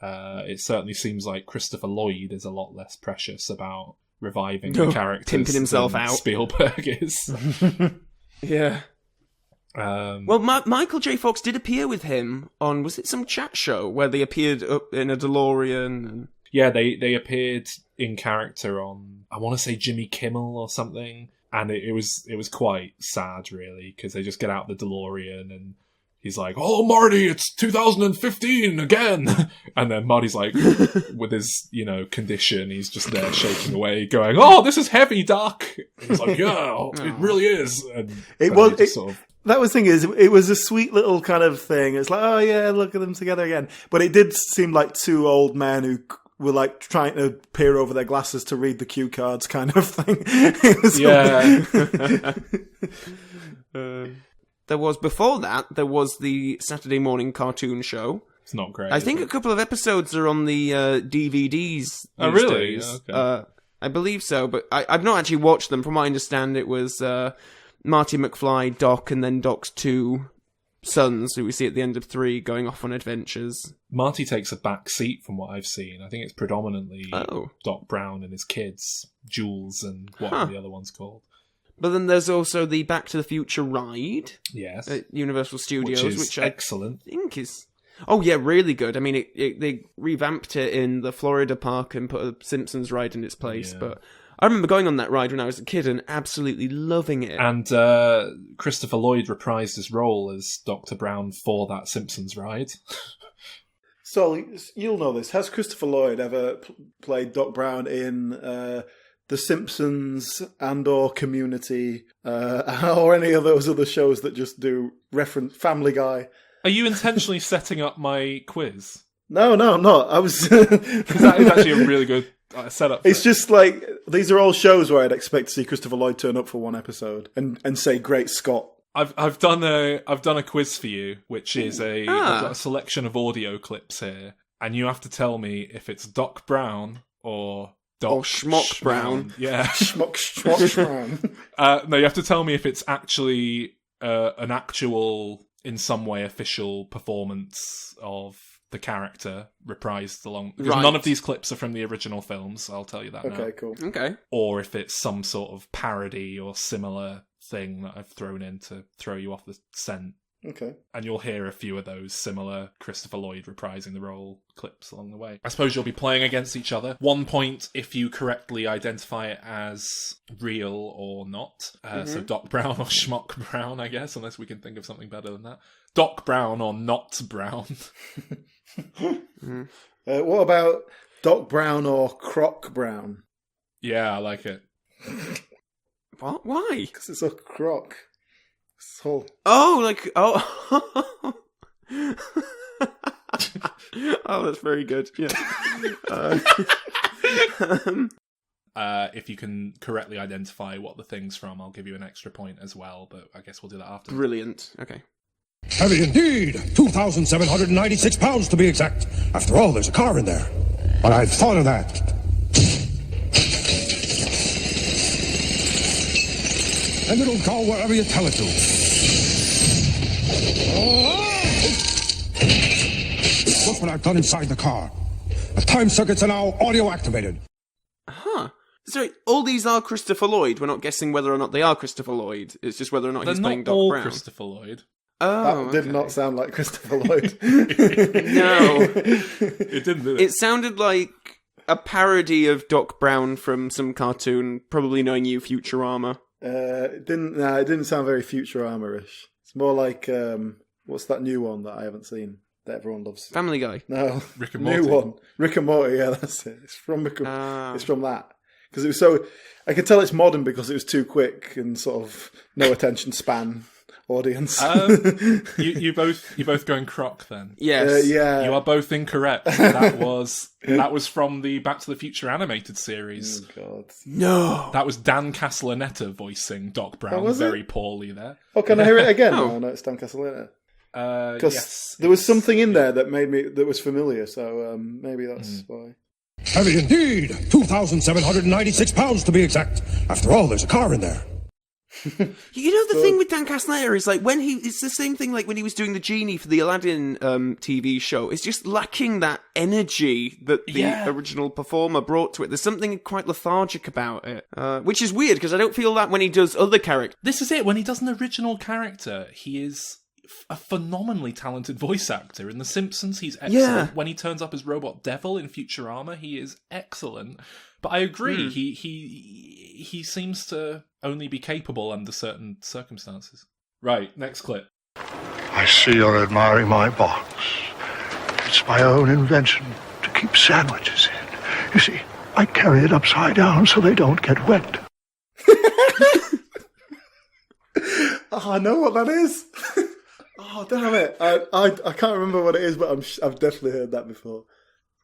It certainly seems like Christopher Lloyd is a lot less precious about reviving the characters pimping himself than out. Spielberg is. Yeah. Well, Michael J. Fox did appear with him on, was it some chat show where they appeared up in a DeLorean? And... Yeah, they appeared in character on, I want to say Jimmy Kimmel or something, and it was quite sad, really, because they just get out the DeLorean and he's like, "Oh, Marty, it's 2015 again," and then Marty's like, with his condition, he's just there shaking away, going, "Oh, this is heavy, Doc." And he's like, "Yeah, it really is." And that was the thing is, it was a sweet little kind of thing. It's like, oh yeah, look at them together again. But it did seem like two old men who were trying to peer over their glasses to read the cue cards, kind of thing. There was, before that, there was the Saturday morning cartoon show. It's not great. I think a couple of episodes are on the DVDs. Oh, really? Days. Okay. I believe so, but I've not actually watched them. From what I understand, it was Marty McFly, Doc, and then Doc's two sons, who we see at the end of 3, going off on adventures. Marty takes a back seat from what I've seen. I think it's predominantly Oh. Doc Brown and his kids, Jules, and whatever the other one's called. But then there's also the Back to the Future ride. Yes. At Universal Studios, which I excellent. think is... Oh, yeah, really good. I mean, they revamped it in the Florida park and put a Simpsons ride in its place. Yeah. But I remember going on that ride when I was a kid and absolutely loving it. And Christopher Lloyd reprised his role as Dr. Brown for that Simpsons ride. So, you'll know this. Has Christopher Lloyd ever played Doc Brown in The Simpsons and/or Community or any of those other shows that just do reference Family Guy? Are you intentionally setting up my quiz? No, I'm not. I was... Because that is actually a really good setup. It's just like, these are all shows where I'd expect to see Christopher Lloyd turn up for one episode and say, "Great Scott." I've done a quiz for you, which is I've got a selection of audio clips here, and you have to tell me if it's Doc Brown or Doc or Schmock Brown. Yeah. Schmock Brown. No, you have to tell me if it's actually an actual, in some way, official performance of the character reprised along. Because none of these clips are from the original films, I'll tell you that now. Okay, cool. Okay. Or if it's some sort of parody or similar thing that I've thrown in to throw you off the scent. Okay. And you'll hear a few of those similar Christopher Lloyd reprising the role clips along the way. I suppose you'll be playing against each other. 1 point if you correctly identify it as real or not. So Doc Brown or Schmock Brown, I guess, unless we can think of something better than that. Doc Brown or not Brown. What about Doc Brown or Croc Brown? Yeah, I like it. What? Why? Because it's a croc. So... Oh, oh. Oh, that's very good. Yeah. If you can correctly identify what the thing's from, I'll give you an extra point as well, but I guess we'll do that after. Brilliant. Okay. Heavy indeed. 2,796 pounds to be exact. After all, there's a car in there. But I've thought of that. And it'll go wherever you tell it to. Look what I've done inside the car. The time circuits are now audio activated. Huh. Sorry, all these are Christopher Lloyd. We're not guessing whether or not they are Christopher Lloyd. It's just whether or not he's playing Doc Brown. Christopher Lloyd. Oh, That did not sound like Christopher Lloyd. No. It didn't, did it? It sounded like a parody of Doc Brown from some cartoon, probably knowing you, Futurama. It didn't sound very Futurama-ish. It's more like, what's that new one that I haven't seen that everyone loves? Family Guy. No, Rick and Morty. New one. Rick and Morty, yeah, that's it. It's from it's from that. Because it was so... I could tell it's modern because it was too quick and sort of no attention span audience. You both going Croc then? Yes. Yeah. You are both incorrect. That was from the Back to the Future animated series. Oh, God. No. That was Dan Castellaneta voicing Doc Brown was it? very poorly there. Oh, can I hear it again? Oh. No, it's Dan Castellaneta. Because Because there was something in there that was familiar, so maybe that's why. Heavy indeed. 2,796 pounds to be exact. After all, there's a car in there. You know, the thing with Dan Castellaneta is like it's the same thing like when he was doing the genie for the Aladdin TV show. It's just lacking that energy that the original performer brought to it. There's something quite lethargic about it, which is weird because I don't feel that when he does other characters. this is it. When he does an original character, he is a phenomenally talented voice actor. In The Simpsons, he's excellent. Yeah. When he turns up as Robot Devil in Futurama, he is excellent. But I agree, he seems to only be capable under certain circumstances. Right, next clip. I see you're admiring my box. It's my own invention to keep sandwiches in. You see, I carry it upside down so they don't get wet. Oh, I know what that is. Oh, damn it. I can't remember what it is, but I've definitely heard that before.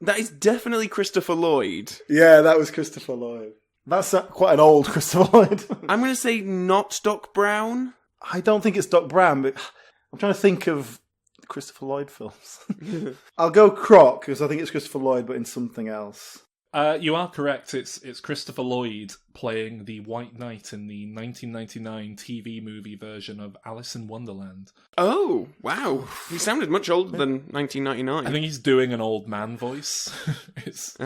That is definitely Christopher Lloyd. Yeah, that was Christopher Lloyd. That's quite an old Christopher Lloyd. I'm going to say not Doc Brown. I don't think it's Doc Brown, but I'm trying to think of Christopher Lloyd films. I'll go Croc, because I think it's Christopher Lloyd, but in something else. You are correct. It's Christopher Lloyd playing the White Knight in the 1999 TV movie version of Alice in Wonderland. Oh, wow. He sounded much older than 1999. I think he's doing an old man voice. It's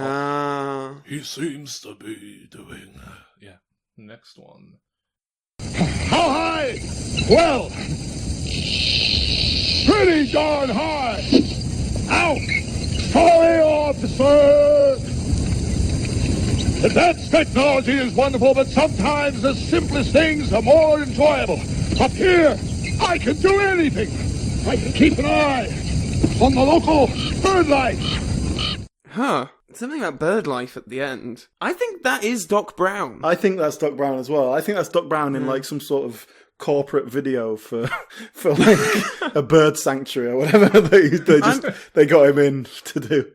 He seems to be doing. Yeah. Next one. How high? Well, pretty darn high. Out! Sorry, officer! Advanced technology is wonderful, but sometimes the simplest things are more enjoyable. Up here, I can do anything. I can keep an eye on the local bird life. Huh. Something about bird life at the end. I think that is Doc Brown. I think that's Doc Brown as well. I think that's Doc Brown in like some sort of corporate video for like a bird sanctuary or whatever they got him in to do.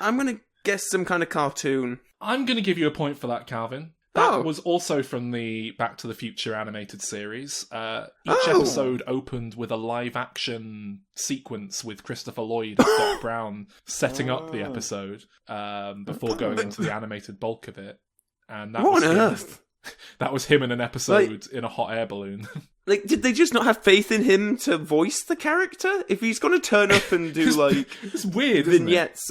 I'm going to guess some kind of cartoon. I'm going to give you a point for that, Calvin. That was also from the Back to the Future animated series. Each episode opened with a live-action sequence with Christopher Lloyd and Doc Brown setting up the episode before going into the animated bulk of it. And that What was on him. earth? That was him in an episode in a hot air balloon. Like, did they just not have faith in him to voice the character? If he's going to turn up and do, like, It's weird, isn't it? vignettes,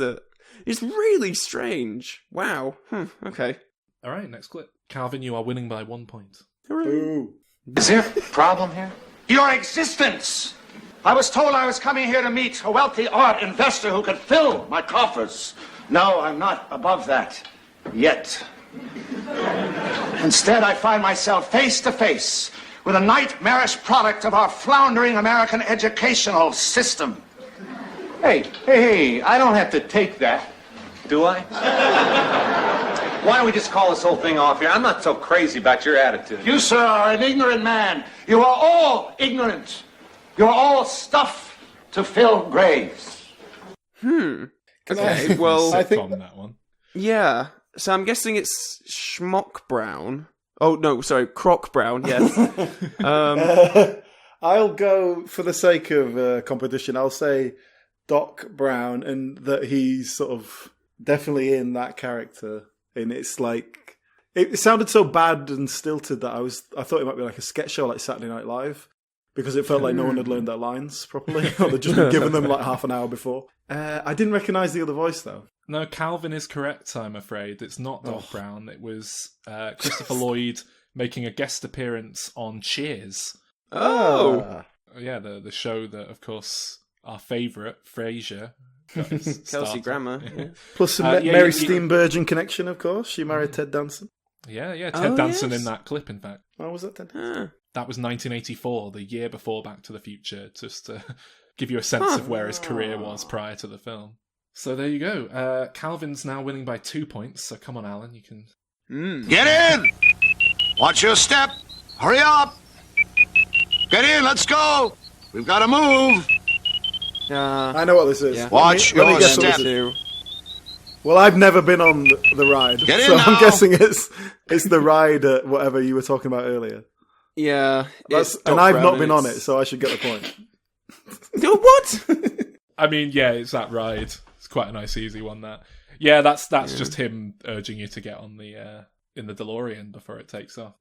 it's really strange. Wow. Okay. All right, next clip. Calvin, you are winning by 1 point. Ooh. Is there a problem here? Your existence! I was told I was coming here to meet a wealthy art investor who could fill my coffers. No, I'm not above that. Yet. Instead, I find myself face to face with a nightmarish product of our floundering American educational system. Hey, I don't have to take that, do I? Why don't we just call this whole thing off here? I'm not so crazy about your attitude. You, sir, are an ignorant man. You are all ignorant. You're all stuff to fill graves. Okay, well, I think on that one. yeah. So I'm guessing it's Schmock Brown. Oh, no, sorry, Croc Brown, yes. I'll go, for the sake of competition, I'll say Doc Brown, and that he's sort of definitely in that character. And it's like, it sounded so bad and stilted that I thought it might be like a sketch show like Saturday Night Live. because it felt like no one had learned their lines properly, or they'd just been given them like half an hour before. I didn't recognise the other voice, though. No, Calvin is correct, I'm afraid. It's not Doc Brown. It was Christopher Lloyd making a guest appearance on Cheers. Oh! Yeah, the show that, of course, our favourite, Frasier, Kelsey Grammer. Yeah. Plus some Mary Steenburgen connection, of course. She married Ted Danson. Yeah, Ted Danson in that clip, in fact. Oh, was that Ted Danson? That was 1984, the year before Back to the Future, just to give you a sense of where his career was prior to the film. So there you go. Calvin's now winning by 2 points, so come on, Alan, you can... Get in! Watch your step! Hurry up! Get in, let's go! We've got to move! I know what this is. Yeah. Watch Let me your guess what step! this is. Well, I've never been on the ride, Get in so now. I'm guessing it's the ride at whatever you were talking about earlier. Yeah. And I've not been on it, so I should get the point. No, what? I mean, yeah, it's that ride. It's quite a nice, easy one, that. Yeah, that's just him urging you to get on the in the DeLorean before it takes off.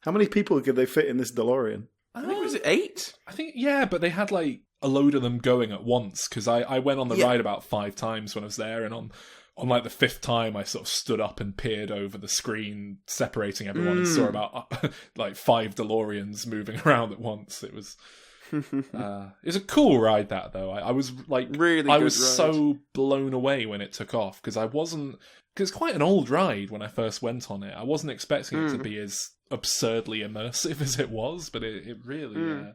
How many people could they fit in this DeLorean? I think, was it 8? I think, yeah, but they had like a load of them going at once, because I went on the ride about 5 times when I was there, and on like the 5th time I sort of stood up and peered over the screen separating everyone and saw about like 5 DeLoreans moving around at once. It was a cool ride, that, though. I was like, really I good was ride. so blown away when it took off, because it's quite an old ride when I first went on it. I wasn't expecting it to be as absurdly immersive as it was, but it really,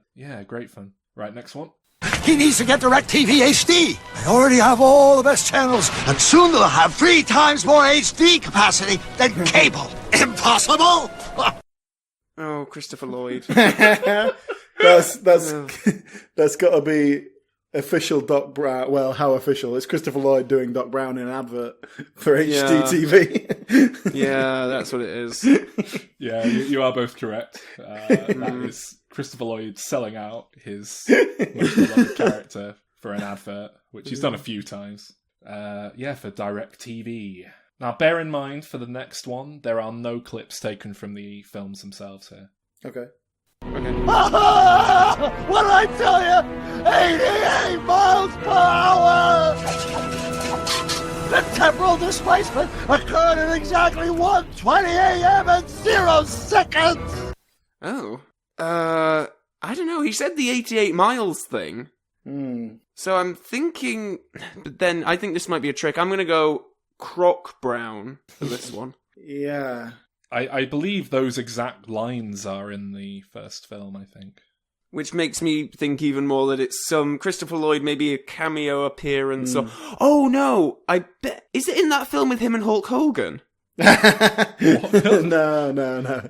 great fun. Right, next one. He needs to get DirecTV HD. They already have all the best channels, and soon they'll have 3 times more HD capacity than cable. Impossible! Oh, Christopher Lloyd. That's got to be official Doc Brown. Well, how official? It's Christopher Lloyd doing Doc Brown in an advert for HD TV. Yeah, that's what it is. Yeah, you are both correct. That is Christopher Lloyd selling out his most beloved character for an advert, which he's done a few times. For DirecTV. Now, bear in mind, for the next one, there are no clips taken from the films themselves here. Okay. What did I tell you? 88 miles per hour! The temporal displacement occurred at exactly 1:20 a.m. and 0 seconds! Oh. I don't know. He said the 88 miles thing. So I'm thinking... But then I think this might be a trick. I'm going to go Croc Brown for this one. Yeah. I believe those exact lines are in the first film, I think. Which makes me think even more that it's some Christopher Lloyd, maybe a cameo appearance. Or... Oh, no! I bet... Is it in that film with him and Hulk Hogan? No.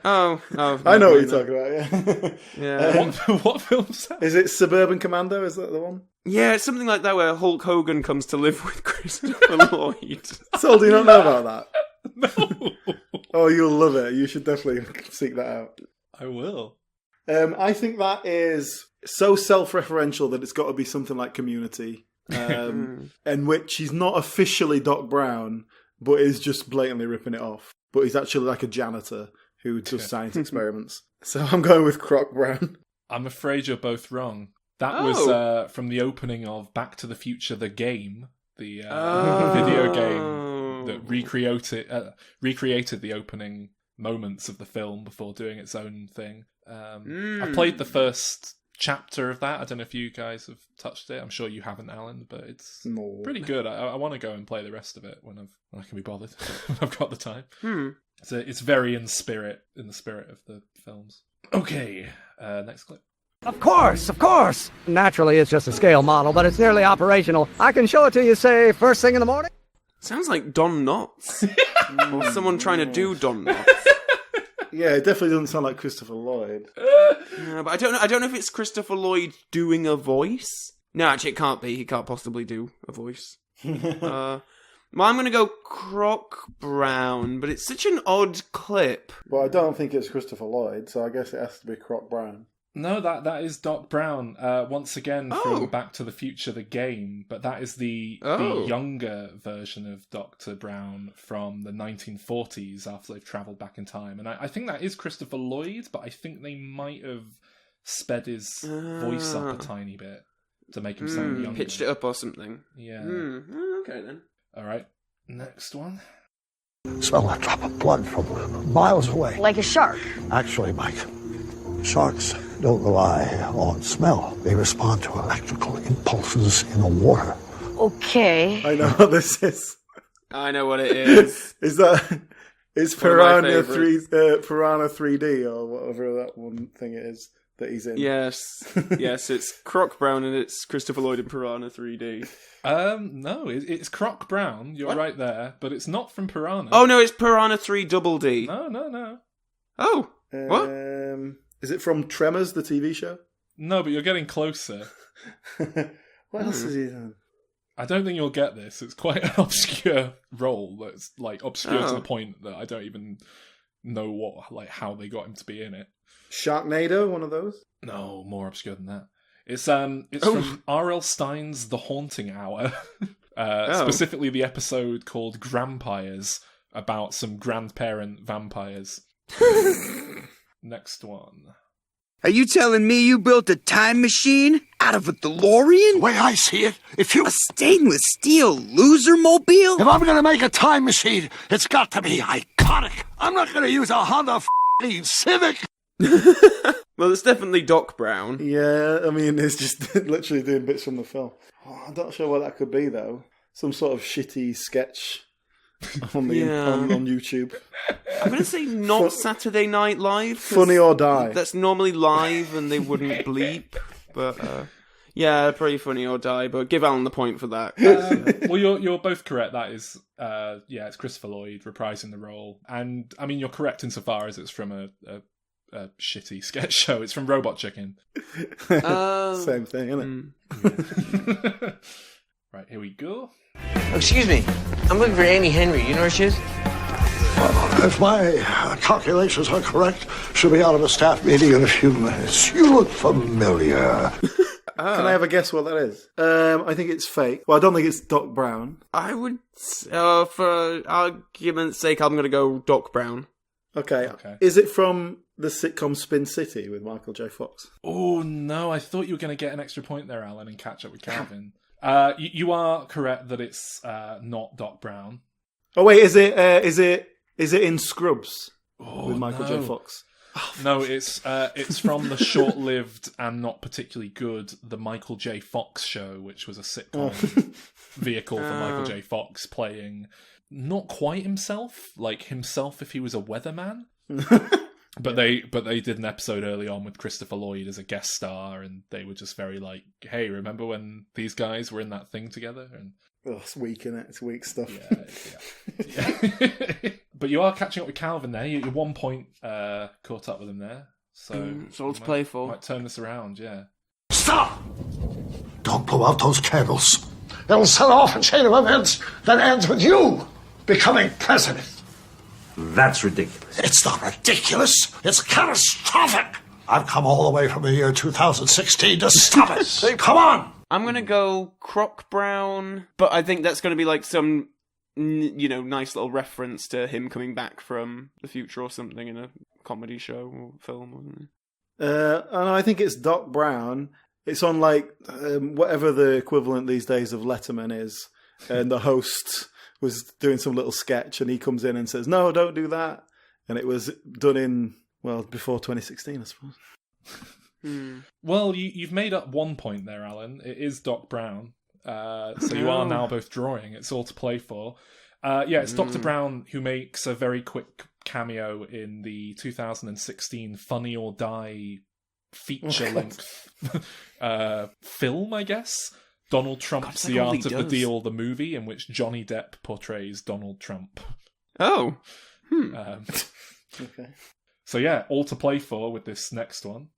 Oh. I know what you're talking about, yeah. What film's that? Is it Suburban Commando? Is that the one? Yeah, it's something like that where Hulk Hogan comes to live with Christopher Lloyd. So, do you not know about that? No. Oh, you'll love it. You should definitely seek that out. I will. I think that is so self-referential that it's got to be something like Community, in which he's not officially Doc Brown, but is just blatantly ripping it off. But he's actually like a janitor who does science experiments. So I'm going with Croc Brown. I'm afraid you're both wrong. That was from the opening of Back to the Future, the game, the video game that recreated the opening moments of the film before doing its own thing. I played the first chapter of that. I don't know if you guys have touched it. I'm sure you haven't, Alan, but it's pretty good. I want to go and play the rest of it when I can be bothered. When I've got the time. It's very in the spirit of the films. Okay, next clip. Of course. Naturally, it's just a scale model, but it's nearly operational. I can show it to you, say, first thing in the morning. Sounds like Don Knotts. Or someone trying to do Don Knotts. Yeah, it definitely doesn't sound like Christopher Lloyd. No, but I don't know if it's Christopher Lloyd doing a voice. No, actually, it can't be. He can't possibly do a voice. Well, I'm going to go Croc Brown, but it's such an odd clip. Well, I don't think it's Christopher Lloyd, so I guess it has to be Croc Brown. No, that is Doc Brown, once again from Back to the Future, the game, but that is the younger version of Dr. Brown from the 1940s after they've travelled back in time. And I think that is Christopher Lloyd, but I think they might have sped his voice up a tiny bit to make him sound younger. Pitched it up or something. Yeah. Okay then. All right. Next one. Smell that drop of blood from miles away. Like a shark. Actually, Mike, sharks don't rely on smell. They respond to electrical impulses in the water. Okay. I know what this is. I know what it is. Is that... It's Piranha 3D or whatever that one thing it is that he's in. Yes, it's Croc Brown and it's Christopher Lloyd in Piranha 3D. No, it's Croc Brown. You're right there, but it's not from Piranha. Oh no, it's Piranha 3 Double D. No. Oh, what? Is it from Tremors, the TV show? No, but you're getting closer. What else is he done? I don't think you'll get this. It's quite an obscure role that's like obscure to the point that I don't even know how they got him to be in it. Sharknado, one of those? No, more obscure than that. It's from R.L. Stein's The Haunting Hour. Specifically the episode called Grampires, about some grandparent vampires. Next one. Are you telling me you built a time machine out of a DeLorean? The way I see it, A stainless steel loser mobile? if I'm going to make a time machine, it's got to be iconic. I'm not going to use a Honda Civic. Well, it's definitely Doc Brown. Yeah, I mean, it's just literally doing bits from the film. Oh, I'm not sure what that could be, though. Some sort of shitty sketch on YouTube. I'm going to say not Saturday Night Live. Funny or Die. That's normally live and they wouldn't bleep. But, yeah, pretty Funny or Die. But give Alan the point for that. Well, you're both correct. That is, it's Christopher Lloyd reprising the role. And, I mean, you're correct insofar as it's from a shitty sketch show. It's from Robot Chicken. Same thing, isn't it? Right, here we go. Excuse me. I'm looking for Annie Henry. You know where she is? If my calculations are correct, she'll be out of a staff meeting in a few minutes. You look familiar. Can I have a guess what that is? I think it's fake. Well, I don't think it's Doc Brown. I would, for argument's sake, I'm going to go Doc Brown. Okay. Is it from the sitcom Spin City with Michael J. Fox? Oh, no. I thought you were going to get an extra point there, Alan, and catch up with Calvin. You are correct that it's not Doc Brown. Oh, wait. Is it in Scrubs with Michael J. Fox? No, it's from the short-lived and not particularly good The Michael J. Fox Show, which was a sitcom vehicle for Michael J. Fox playing not quite himself, like himself if he was a weatherman. But they did an episode early on with Christopher Lloyd as a guest star, and they were just very like, hey, remember when these guys were in that thing together? And it's weak, isn't it? It's weak stuff. Yeah. But you are catching up with Calvin there. You're 1 point caught up with him there. So it's all to play for. Might turn this around, yeah. Stop! Don't blow out those candles. It'll set off a chain of events that ends with you becoming president. That's ridiculous. It's not ridiculous. It's catastrophic. I've come all the way from the year 2016 to stop it. Come on. I'm going to go Croc Brown, but I think that's going to be like some, nice little reference to him coming back from the future or something in a comedy show or film or something. And I think it's Doc Brown. It's on like whatever the equivalent these days of Letterman is, and the host was doing some little sketch, and he comes in and says, "No, don't do that." And it was done before 2016, I suppose. Well, you've made up 1 point there, Alan. It is Doc Brown. So you are now both drawing. It's all to play for. It's Dr. Brown who makes a very quick cameo in the 2016 Funny or Die feature-length film, I guess. Donald Trump's The Art of the Deal, the movie, in which Johnny Depp portrays Donald Trump. Oh. Okay. So yeah, all to play for with this next one.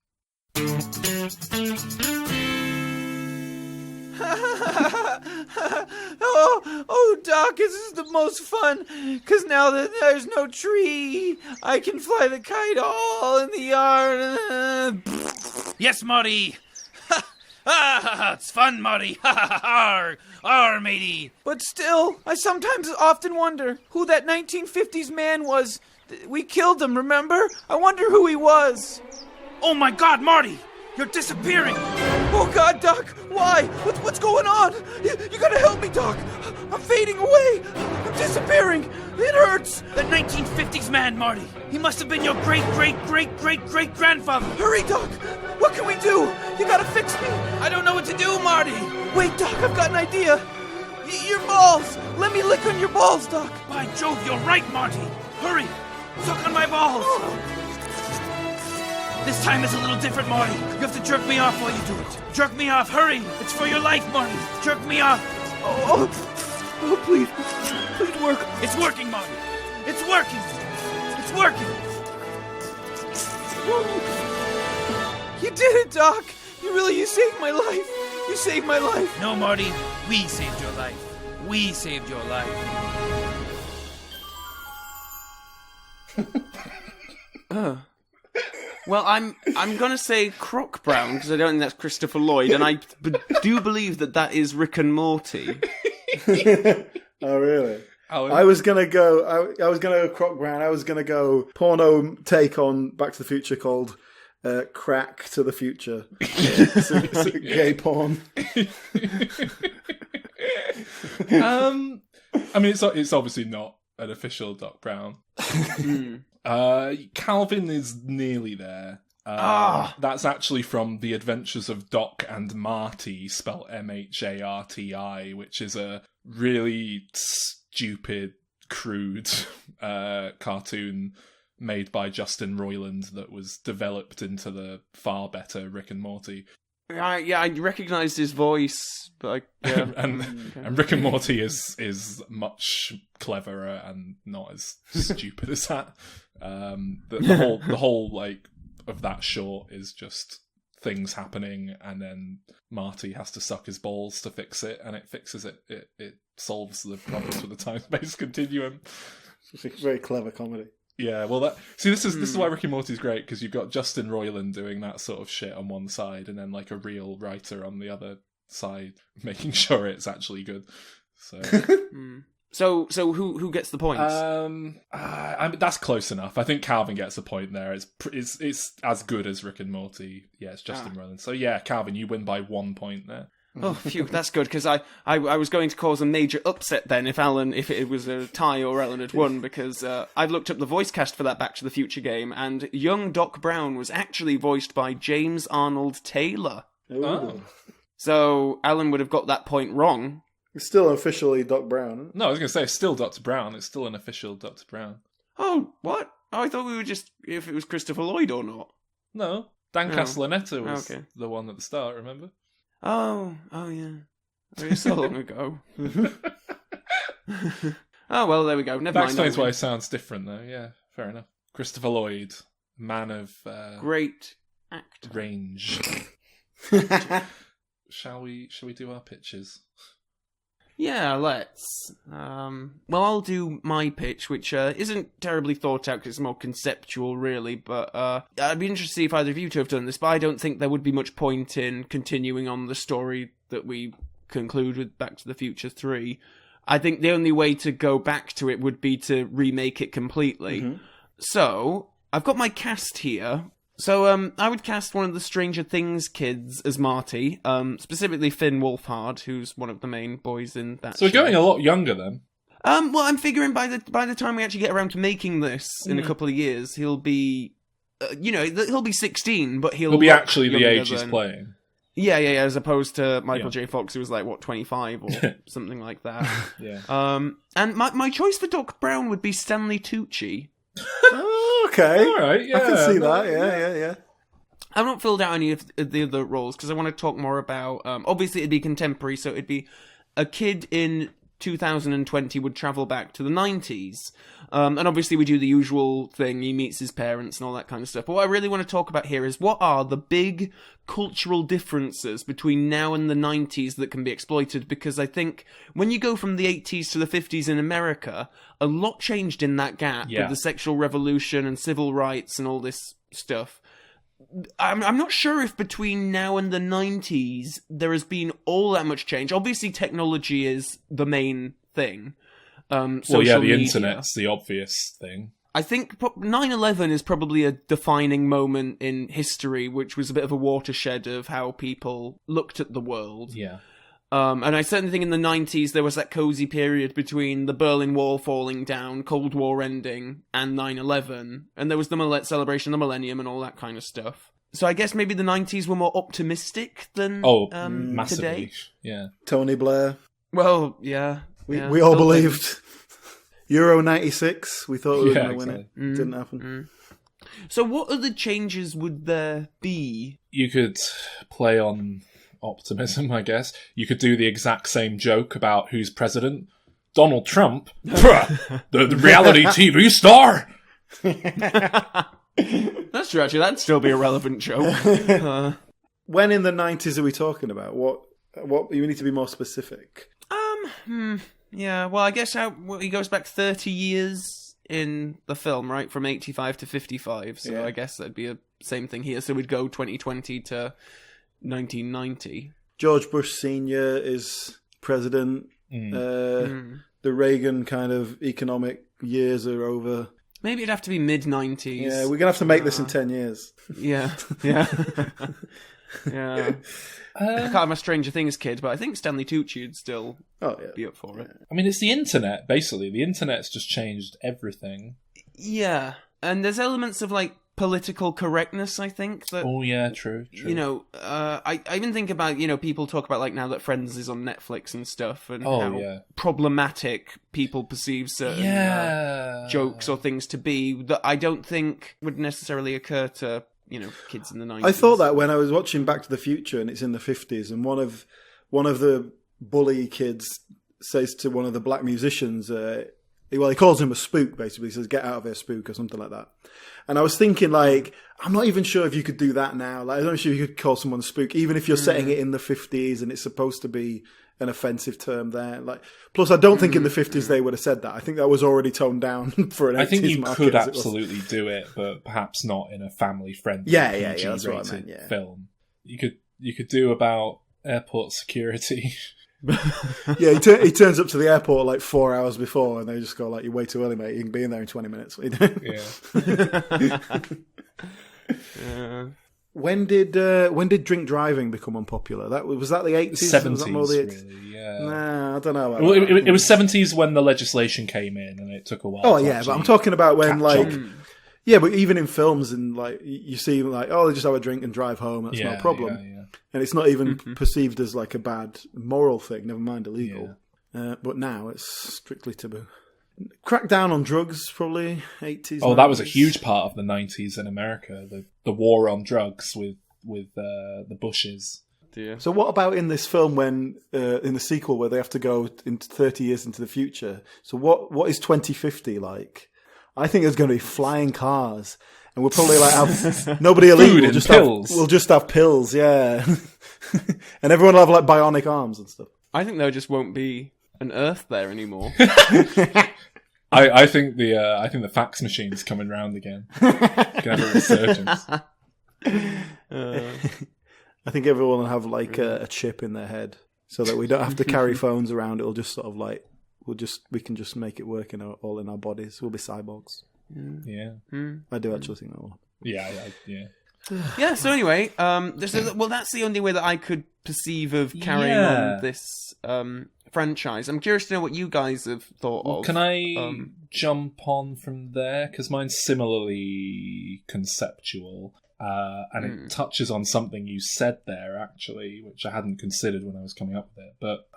Oh, Doc, this is the most fun, because now that there's no tree, I can fly the kite all in the yard. Yes, Marty. It's fun, Marty. Arr, matey. But still, I sometimes often wonder who that 1950s man was. We killed him, remember? I wonder who he was. Oh my God, Marty! You're disappearing! Oh God, Doc! Why? What's going on? You gotta help me, Doc! I'm fading away! I'm disappearing! It hurts! The 1950s man, Marty! He must have been your great-great-great-great-great-grandfather! Hurry, Doc! What can we do? You gotta fix me! I don't know what to do, Marty! Wait, Doc, I've got an idea! Your balls! Let me lick on your balls, Doc! By Jove, you're right, Marty! Hurry! Suck on my balls! This time is a little different, Marty. You have to jerk me off while you do it. Jerk me off, hurry! It's for your life, Marty! Jerk me off! Oh, please work. It's working, Marty! It's working! It's working! You did it, Doc! You saved my life! You saved my life! No, Marty, we saved your life. We saved your life. Well, I'm gonna say Croc Brown because I don't think that's Christopher Lloyd, and I do believe that is Rick and Morty. Oh, really? I was gonna go. I was gonna go Croc Brown. I was gonna go porno take on Back to the Future called Crack to the Future. Gay porn. I mean, it's obviously not an official Doc Brown. Calvin is nearly there. That's actually from The Adventures of Doc and Marty, spelt Mharti, which is a really stupid, crude cartoon made by Justin Roiland that was developed into the far better Rick and Morty. I recognised his voice, but and Rick and Morty is much cleverer and not as stupid as that. The whole like of that short is just things happening, and then Marty has to suck his balls to fix it, and it fixes it. It solves the problems with the time-space continuum. It's a very clever comedy. Yeah, well, this is why Rick and Morty's great, because you've got Justin Roiland doing that sort of shit on one side, and then like a real writer on the other side making sure it's actually good. So who gets the points? I mean, that's close enough. I think Calvin gets a point there. It's as good as Rick and Morty. Yeah, it's Justin Roiland. So yeah, Calvin, you win by 1 point there. Oh, phew, that's good, because I was going to cause a major upset then if it was a tie or Alan had won, because I've looked up the voice cast for that Back to the Future game, and young Doc Brown was actually voiced by James Arnold Taylor. Oh. So Alan would have got that point wrong. It's still officially Doc Brown. No, I was going to say, it's still Dr. Brown. It's still an official Dr. Brown. Oh, what? Oh, I thought we were just, if it was Christopher Lloyd or not. No, Dan Castellaneta was the one at the start, remember? Oh, yeah. It was so long ago. Oh, well, there we go. Never that mind. Explains why it sounds different, though. Yeah, fair enough. Christopher Lloyd, man of... great actor. Range. Shall we do our pitches? Yeah, let's. Well, I'll do my pitch, which isn't terribly thought out because it's more conceptual, really. But I'd be interested to see if either of you two have done this. But I don't think there would be much point in continuing on the story that we conclude with Back to the Future 3. I think the only way to go back to it would be to remake it completely. Mm-hmm. So I've got my cast here. So, I would cast one of the Stranger Things kids as Marty, specifically Finn Wolfhard, who's one of the main boys in that So we're show. going a lot younger then? Well, I'm figuring by the time we actually get around to making this in a couple of years, he'll be, he'll be 16, but he'll be actually the age he's playing. Yeah, as opposed to Michael J. Fox, who was 25 or something like that. Yeah. And my choice for Doc Brown would be Stanley Tucci. Okay. All right, yeah. I can see that, yeah. I've not filled out any of the other roles because I want to talk more about... obviously, it'd be contemporary, so it'd be a kid in 2020 would travel back to the 90s. And obviously, we do the usual thing. He meets his parents and all that kind of stuff. But what I really want to talk about here is what are the big cultural differences between now and the 90s that can be exploited? Because I think when you go from the 80s to the 50s in America, a lot changed in that gap with the sexual revolution and civil rights and all this stuff. I'm not sure if between now and the 90s there has been all that much change. Obviously, technology is the main thing. The internet's the obvious thing. I think 9/11 is probably a defining moment in history, which was a bit of a watershed of how people looked at the world. Yeah. And I certainly think in the 90s there was that cozy period between the Berlin Wall falling down, Cold War ending, and 9/11. And there was the celebration of the millennium and all that kind of stuff. So I guess maybe the 90s were more optimistic than massively. today. Yeah. Tony Blair. Well, yeah. We all believed. Euro 96, we thought we were going to win it. Didn't happen. So what other changes would there be? You could play on optimism, I guess. You could do the exact same joke about who's president. Donald Trump, the reality TV star. That's true, actually. That'd still be a relevant joke. When in the 90s are we talking about? What you need to be more specific. Yeah, well, I guess he goes back 30 years in the film, right? From 85 to 55. So I guess that'd be the same thing here. So we'd go 2020 to 1990. George Bush Sr. is president. The Reagan kind of economic years are over. Maybe it'd have to be mid-90s. Yeah, we're going to have to make this in 10 years. Yeah. Yeah. I can't have a Stranger Things kid, but I think Stanley Tucci would still be up for it. I mean, it's the internet, basically. The internet's just changed everything. Yeah. And there's elements of, like, political correctness, I think. That, oh, yeah, true. You know, I even think about, you know, people talk about, like, now that Friends is on Netflix and stuff, and how problematic people perceive certain jokes or things to be that I don't think would necessarily occur to, you know, kids in the 90s. I thought that when I was watching Back to the Future and it's in the 50s, and one of the bully kids says to one of the black musicians, he calls him a spook, basically. He says, "Get out of here, spook," or something like that. And I was thinking, like, I'm not even sure if you could do that now. Like, I'm not sure you could call someone a spook, even if you're setting it in the 50s and it's supposed to be an offensive term there. Like, plus, I don't think in the 50s they would have said that. I think that was already toned down for an 80s I think you market, could absolutely do it, but perhaps not in a family-friendly that's what I meant, film. You could do about airport security. Yeah, he turns up to the airport like 4 hours before, and they just go like, "You're way too early, mate. You can be in there in 20 minutes." What are you doing? Yeah. When did drink driving become unpopular? Was that the 80s? 70s, really, yeah. Nah, I don't know. Well, it was 70s when the legislation came in, and it took a while. Oh, yeah, but I'm talking about when, like... Yeah, but even in films, and like you see, like, they just have a drink and drive home. That's no problem. Yeah. And it's not even perceived as like a bad moral thing. Never mind illegal. Yeah. But now it's strictly taboo. Crack down on drugs, probably 80s. Oh, 90s. That was a huge part of the 90s in America. The war on drugs with the Bushes. Yeah. So what about in this film when in the sequel where they have to go into 30 years into the future? So what is 2050 like? I think there's going to be flying cars, and we'll probably like have nobody illegal. We'll just have pills, yeah, and everyone will have like bionic arms and stuff. I think there just won't be an Earth there anymore. I think the fax machine's coming round again. Gonna have a resurgence. I think everyone will have like a chip in their head, so that we don't have to carry phones around. It'll just sort of like. We can just make it work all in our bodies. We'll be cyborgs. Yeah. I do actually think that will. Yeah. Yeah, so anyway, that's the only way that I could perceive of carrying on this franchise. I'm curious to know what you guys have thought of. Can I jump on from there? Because mine's similarly conceptual. And it touches on something you said there, actually, which I hadn't considered when I was coming up with it. But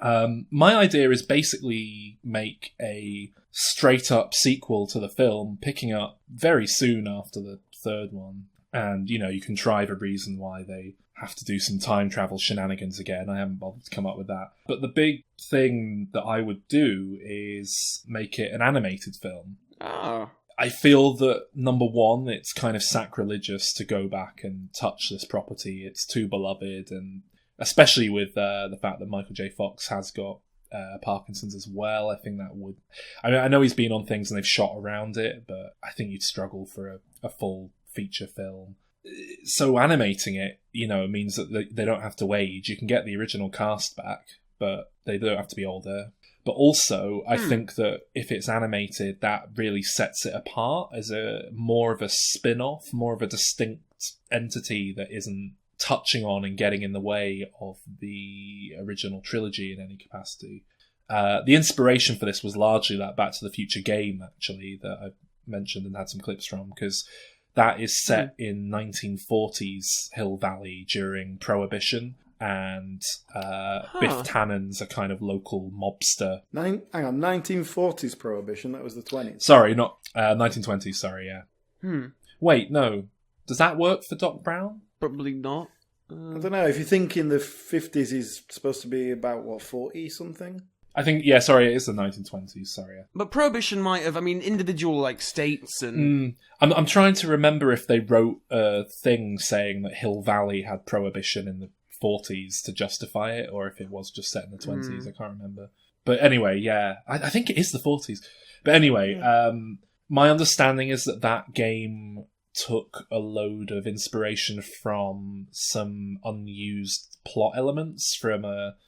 my idea is basically make a straight-up sequel to the film, picking up very soon after the third one. And, you know, you contrive a reason why they have to do some time travel shenanigans again. I haven't bothered to come up with that. But the big thing that I would do is make it an animated film. Oh. I feel that, number one, it's kind of sacrilegious to go back and touch this property. It's too beloved, and especially with the fact that Michael J. Fox has got Parkinson's as well. I think that would... I know he's been on things and they've shot around it, but I think you'd struggle for a full feature film. So animating it, you know, means that they don't have to age. You can get the original cast back, but they don't have to be older. But also, I think that if it's animated, that really sets it apart as a more of a spin-off, more of a distinct entity that isn't touching on and getting in the way of the original trilogy in any capacity. The inspiration for this was largely that Back to the Future game, actually, that I mentioned and had some clips from, because that is set in 1940s Hill Valley during Prohibition, and Biff Tannen's a kind of local mobster. Hang on, 1940s Prohibition, that was the 20s. Sorry, not 1920s, sorry, yeah. Wait, no. Does that work for Doc Brown? Probably not. I don't know, if you think in the 50s he's supposed to be about, 40-something? I think, yeah, sorry, it is the 1920s, sorry. Yeah. But Prohibition might have, individual, states and... I'm trying to remember if they wrote a thing saying that Hill Valley had Prohibition in the 40s to justify it, or if it was just set in the 20s, I can't remember. But anyway, yeah, I think it is the 40s. But anyway, my understanding is that game took a load of inspiration from some unused plot elements from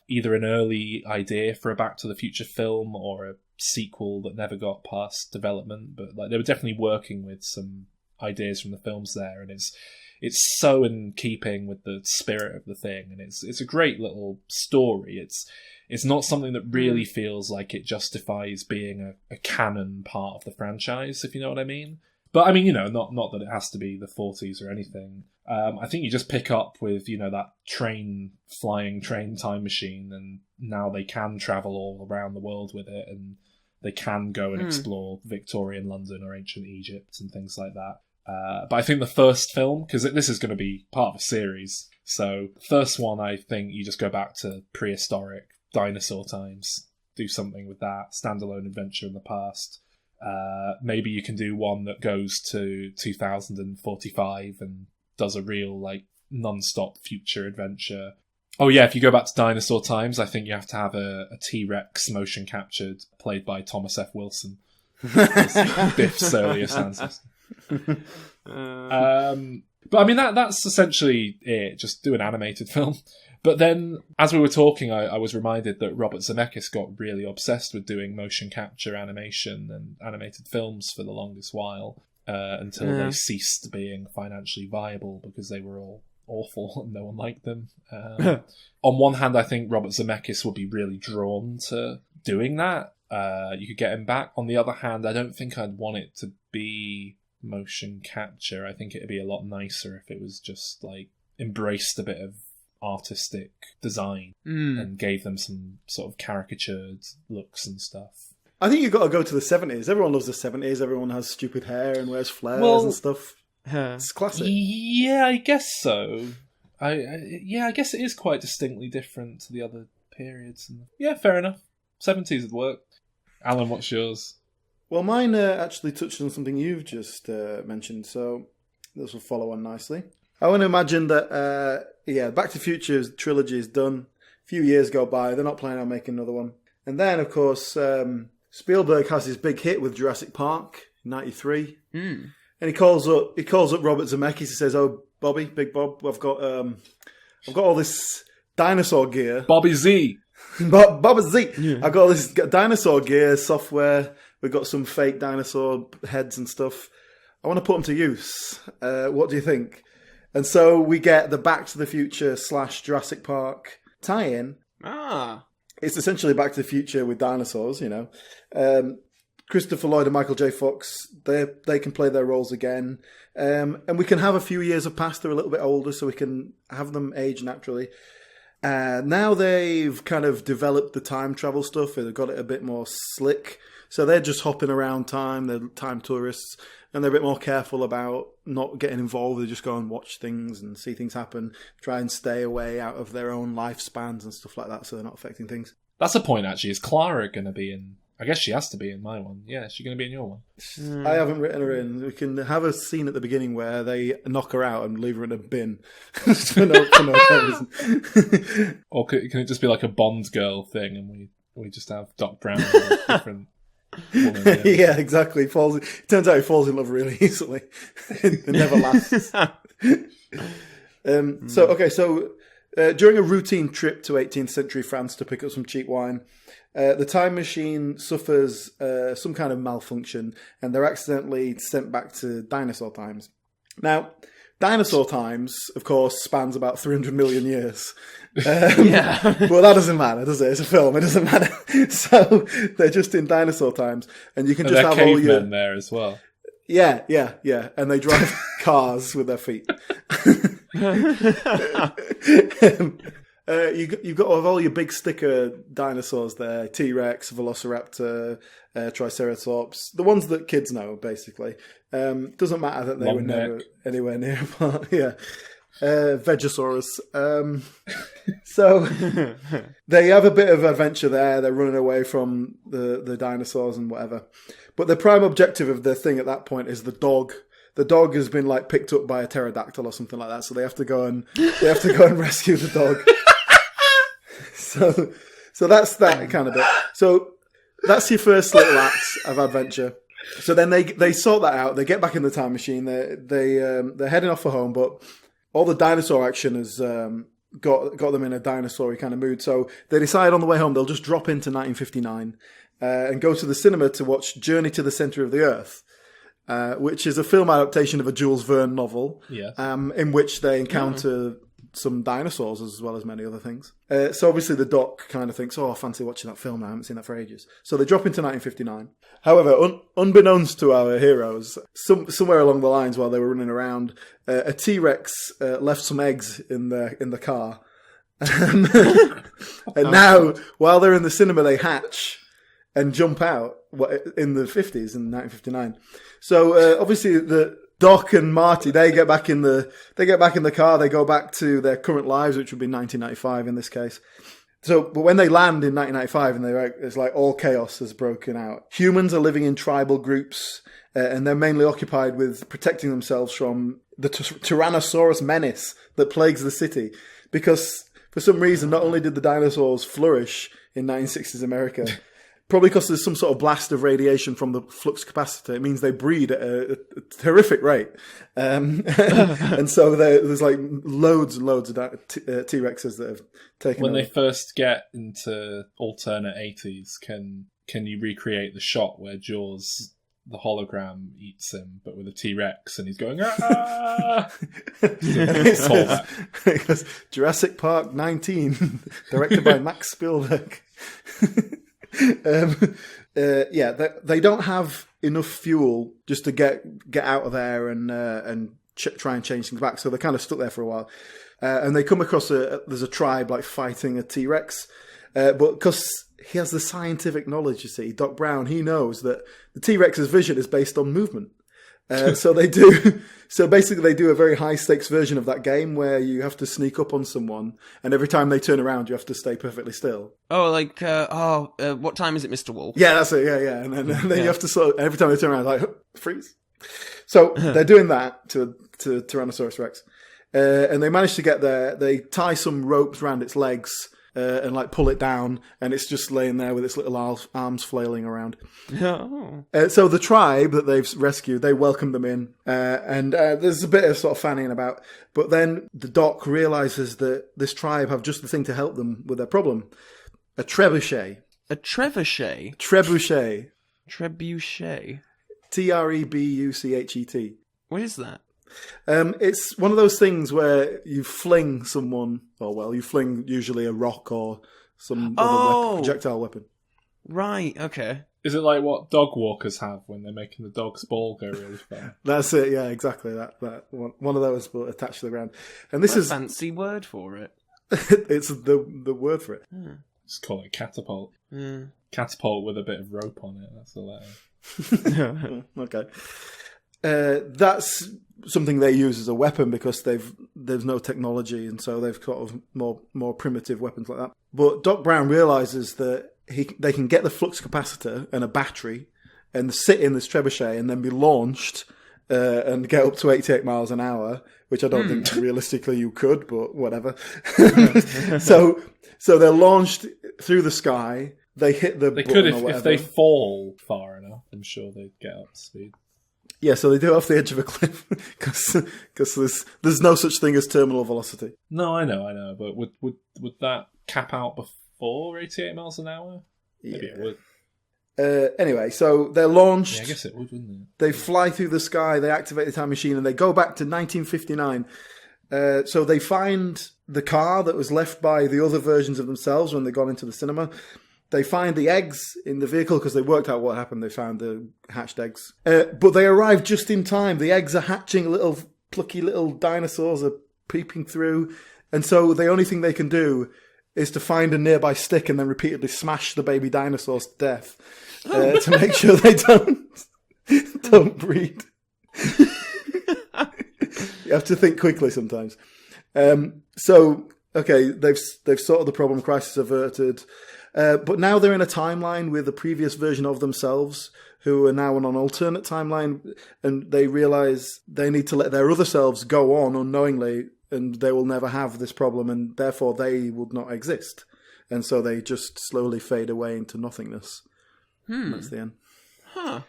either an early idea for a Back to the Future film or a sequel that never got past development, but they were definitely working with some ideas from the films there, and it's so in keeping with the spirit of the thing, and it's a great little story. It's not something that really feels like it justifies being a canon part of the franchise, if you know what I mean. But not that it has to be the 40s or anything. I think you just pick up with, that flying train time machine, and now they can travel all around the world with it, and they can go and explore Victorian London or ancient Egypt and things like that. But I think the first film, because this is going to be part of a series, so first one, I think you just go back to prehistoric dinosaur times, do something with that, standalone adventure in the past. Maybe you can do one that goes to 2045 and does a real non-stop future adventure. Oh yeah, if you go back to dinosaur times, I think you have to have a T-Rex motion captured, played by Thomas F. Wilson. Biff's earliest ancestor. But that's essentially it. Just do an animated film. But then, as we were talking, I was reminded that Robert Zemeckis got really obsessed with doing motion capture animation and animated films for the longest while, until they ceased being financially viable because they were all awful and no one liked them. On one hand, I think Robert Zemeckis would be really drawn to doing that. You could get him back. On the other hand, I don't think I'd want it to be motion capture. I think it'd be a lot nicer if it was just embraced a bit of artistic design and gave them some sort of caricatured looks and stuff. I think you've got to go to the 70s. Everyone loves the 70s. Everyone has stupid hair and wears flares and stuff. It's classic. Yeah, I guess so. I guess it is quite distinctly different to the other periods. Yeah, fair enough. 70s would work. Alan, what's yours? Well, mine actually touched on something you've just mentioned, so this will follow on nicely. I want to imagine that, Back to the Future trilogy is done. A few years go by. They're not planning on making another one. And then, of course, Spielberg has his big hit with Jurassic Park in 93. And he calls up Robert Zemeckis. He says, "Oh, Bobby, Big Bob, I've got all this dinosaur gear." Bobby Z. Bobby Z. Yeah. I've got all this dinosaur gear software. We've got some fake dinosaur heads and stuff. I want to put them to use. What do you think? And so we get the Back to the Future / Jurassic Park tie-in. It's essentially Back to the Future with dinosaurs, Christopher Lloyd and Michael J. Fox, they can play their roles again. And we can have a few years have passed. They're a little bit older, so we can have them age naturally. Now they've kind of developed the time travel stuff. They've got it a bit more slick. So they're just hopping around time. They're time tourists. And they're a bit more careful about not getting involved. They just go and watch things and see things happen. Try and stay away out of their own lifespans and stuff like that, so they're not affecting things. That's a point, actually. Is Clara going to be in... I guess she has to be in my one. Yeah, is she going to be in your one? I haven't written her in. We can have a scene at the beginning where they knock her out and leave her in a bin. for no reason. Or can it just be like a Bond girl thing and we just have Doc Brown and a different... woman, yeah, exactly. Turns out he falls in love really easily. It never lasts. So during a routine trip to 18th century France to pick up some cheap wine, The time machine suffers some kind of malfunction, and they're accidentally sent back to dinosaur times. Now, dinosaur times, of course, spans about 300 million years. Yeah. But that doesn't matter, does it? It's a film. It doesn't matter. So they're just in dinosaur times, and you can just have all your... there as well. Yeah. And they drive cars with their feet. You've got all your big sticker dinosaurs there: T-Rex, Velociraptor, Triceratops, the ones that kids know, basically. Doesn't matter that they were never anywhere near. Yeah. Vegosaurus. So they have a bit of adventure there. They're running away from the dinosaurs and whatever. But the prime objective of their thing at that point is the dog. The dog has been like picked up by a pterodactyl or something like that. So they have to go and rescue the dog. So that's that kind of bit. So that's your first little act of adventure. So then they sort that out. They get back in the time machine. They're heading off for home, but all the dinosaur action has got them in a dinosaur-y kind of mood. So they decide on the way home they'll just drop into 1959 and go to the cinema to watch Journey to the Centre of the Earth, which is a film adaptation of a Jules Verne novel, in which they encounter some dinosaurs as well as many other things. So obviously the doc kind of thinks, I fancy watching that film now. I haven't seen that for ages. So they drop into 1959. However, unbeknownst to our heroes, somewhere along the lines while they were running around, a T-Rex left some eggs in the car. And now, while they're in the cinema, they hatch and jump out in the 50s, in 1959. So obviously the Doc and Marty, they get back in the car. They go back to their current lives, which would be 1995 in this case. So, but when they land in 1995, and it's like all chaos has broken out. Humans are living in tribal groups, and they're mainly occupied with protecting themselves from the Tyrannosaurus menace that plagues the city. Because for some reason, not only did the dinosaurs flourish in 1960s America, probably because there's some sort of blast of radiation from the flux capacitor. It means they breed at a terrific rate. And so there's like loads and loads of T-Rexes that have taken When over. they first get into alternate 80s, can you recreate the shot where Jaws, the hologram, eats him, but with a T-Rex, and he's going, ah! It goes, Jurassic Park 19, directed by Max Spielberg. They don't have enough fuel just to get out of there and try and change things back. So they're kind of stuck there for a while, and they come across there's a tribe like fighting a T-Rex, but because he has the scientific knowledge, you see, Doc Brown, he knows that the T-Rex's vision is based on movement. So they do. So basically, they do a very high stakes version of that game where you have to sneak up on someone, and every time they turn around, you have to stay perfectly still. Oh, like what time is it, Mr. Wolf? Yeah, that's it. Yeah. And then you have to sort of, every time they turn around, like freeze. So they're doing that to Tyrannosaurus Rex, and they manage to get there. They tie some ropes around its legs. And like pull it down, and it's just laying there with its little arms flailing around. Oh. So the tribe that they've rescued, they welcome them in, and there's a bit of sort of fanning about. But then the Doc realizes that this tribe have just the thing to help them with their problem: a trebuchet. A trebuchet. Trebuchet. Trebuchet. Trebuchet. What is that? It's one of those things where you fling someone, you fling usually a rock or some other projectile weapon. Right, okay. Is it like what dog walkers have when they're making the dog's ball go really far? That's it, yeah, exactly. That one of those, but attached to the ground. And this is a fancy word for it. It's the word for it. Just call it catapult. Mm. Catapult with a bit of rope on it. That's the letter. Okay. That's something they use as a weapon because there's no technology, and so they've got more primitive weapons like that. But Doc Brown realizes that they can get the flux capacitor and a battery and sit in this trebuchet and then be launched and get up to 88 miles an hour, which I don't think realistically you could, but whatever. So they're launched through the sky. They hit the They button could or whatever. if they fall far enough. I'm sure they'd get up to speed. Yeah, so they do it off the edge of a cliff because there's no such thing as terminal velocity. No, I know, but would that cap out before 88 miles an hour? Maybe it would. Anyway, so they're launched. Yeah, I guess it would, wouldn't it? They fly through the sky, they activate the time machine, and they go back to 1959. So they find the car that was left by the other versions of themselves when they got into the cinema. They find the eggs in the vehicle because they worked out what happened. They found the hatched eggs. But they arrive just in time. The eggs are hatching, little plucky little dinosaurs are peeping through. And so the only thing they can do is to find a nearby stick and then repeatedly smash the baby dinosaurs to death to make sure they don't breed. You have to think quickly sometimes. Okay, they've sorted the problem, crisis averted. But now they're in a timeline with a previous version of themselves who are now on an alternate timeline, and they realise they need to let their other selves go on unknowingly, and they will never have this problem, and therefore they would not exist. And so they just slowly fade away into nothingness. That's the end. Huh.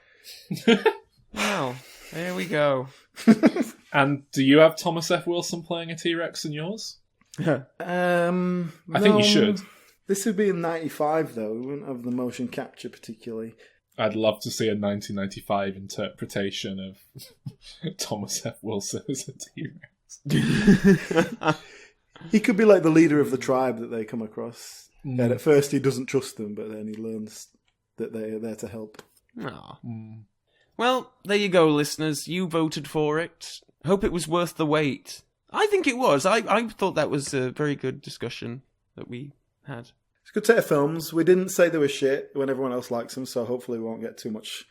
Well, there we go. And do you have Thomas F. Wilson playing a T-Rex in yours? I think you should. This would be in 95, though. We wouldn't have the motion capture particularly. I'd love to see a 1995 interpretation of Thomas F. Wilson as a T-Rex. He could be like the leader of the tribe that they come across. And at first he doesn't trust them, but then he learns that they are there to help. Oh. Well, there you go, listeners. You voted for it. Hope it was worth the wait. I think it was. I thought that was a very good discussion that we had. It's a good set of films. We didn't say they were shit when everyone else likes them, so hopefully we won't get too much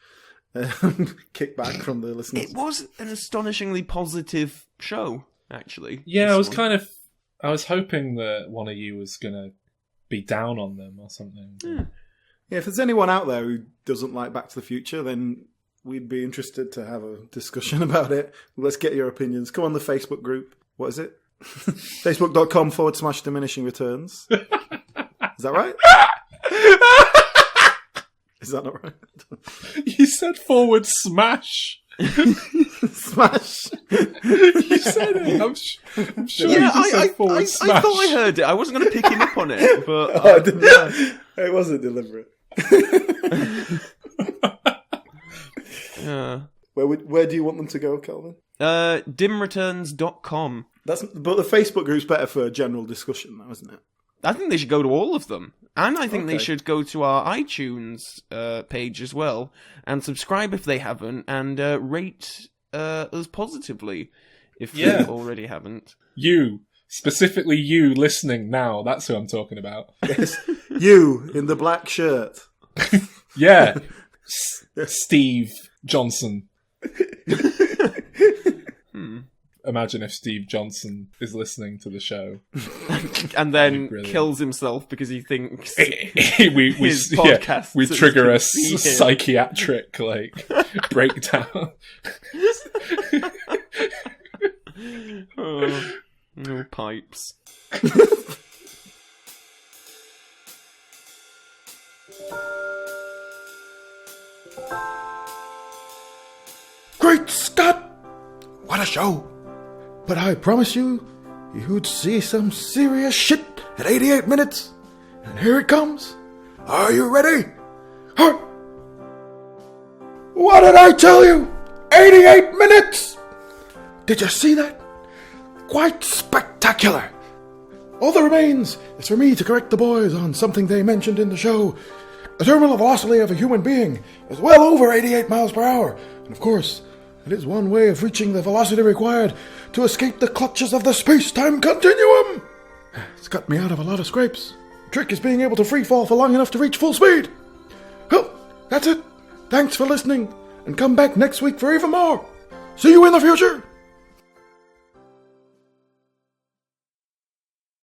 kickback from the listeners. It was an astonishingly positive show, actually. Yeah, I was hoping that one of you was going to be down on them or something. Yeah, if there's anyone out there who doesn't like Back to the Future, then we'd be interested to have a discussion about it. Let's get your opinions. Come on the Facebook group. What is it? Facebook.com/diminishing returns. Is that right? Is that not right? You said forward smash. Smash. You said it. I'm sure you just said forward smash. I thought I heard it. I wasn't going to pick him up on it, but I didn't know. It wasn't deliberate. Where do you want them to go, Calvin? dimreturns.com. But the Facebook group's better for a general discussion, though, isn't it? I think they should go to all of them. And I think they should go to our iTunes page as well and subscribe if they haven't, and rate us positively if they already haven't. Specifically you listening now, that's who I'm talking about. Yes, you in the black shirt. Yeah. Steve Johnson. Imagine if Steve Johnson is listening to the show. And then kills himself because he thinks we trigger a psychiatric breakdown. No pipes. Great Scott! What a show! But I promise you, you'd see some serious shit at 88 minutes. And here it comes. Are you ready? Huh? What did I tell you? 88 minutes! Did you see that? Quite spectacular. All that remains is for me to correct the boys on something they mentioned in the show. The terminal velocity of a human being is well over 88 miles per hour. And of course, it is one way of reaching the velocity required to escape the clutches of the space-time continuum. It's got me out of a lot of scrapes. The trick is being able to free fall for long enough to reach full speed. Well, that's it. Thanks for listening, and come back next week for even more. See you in the future.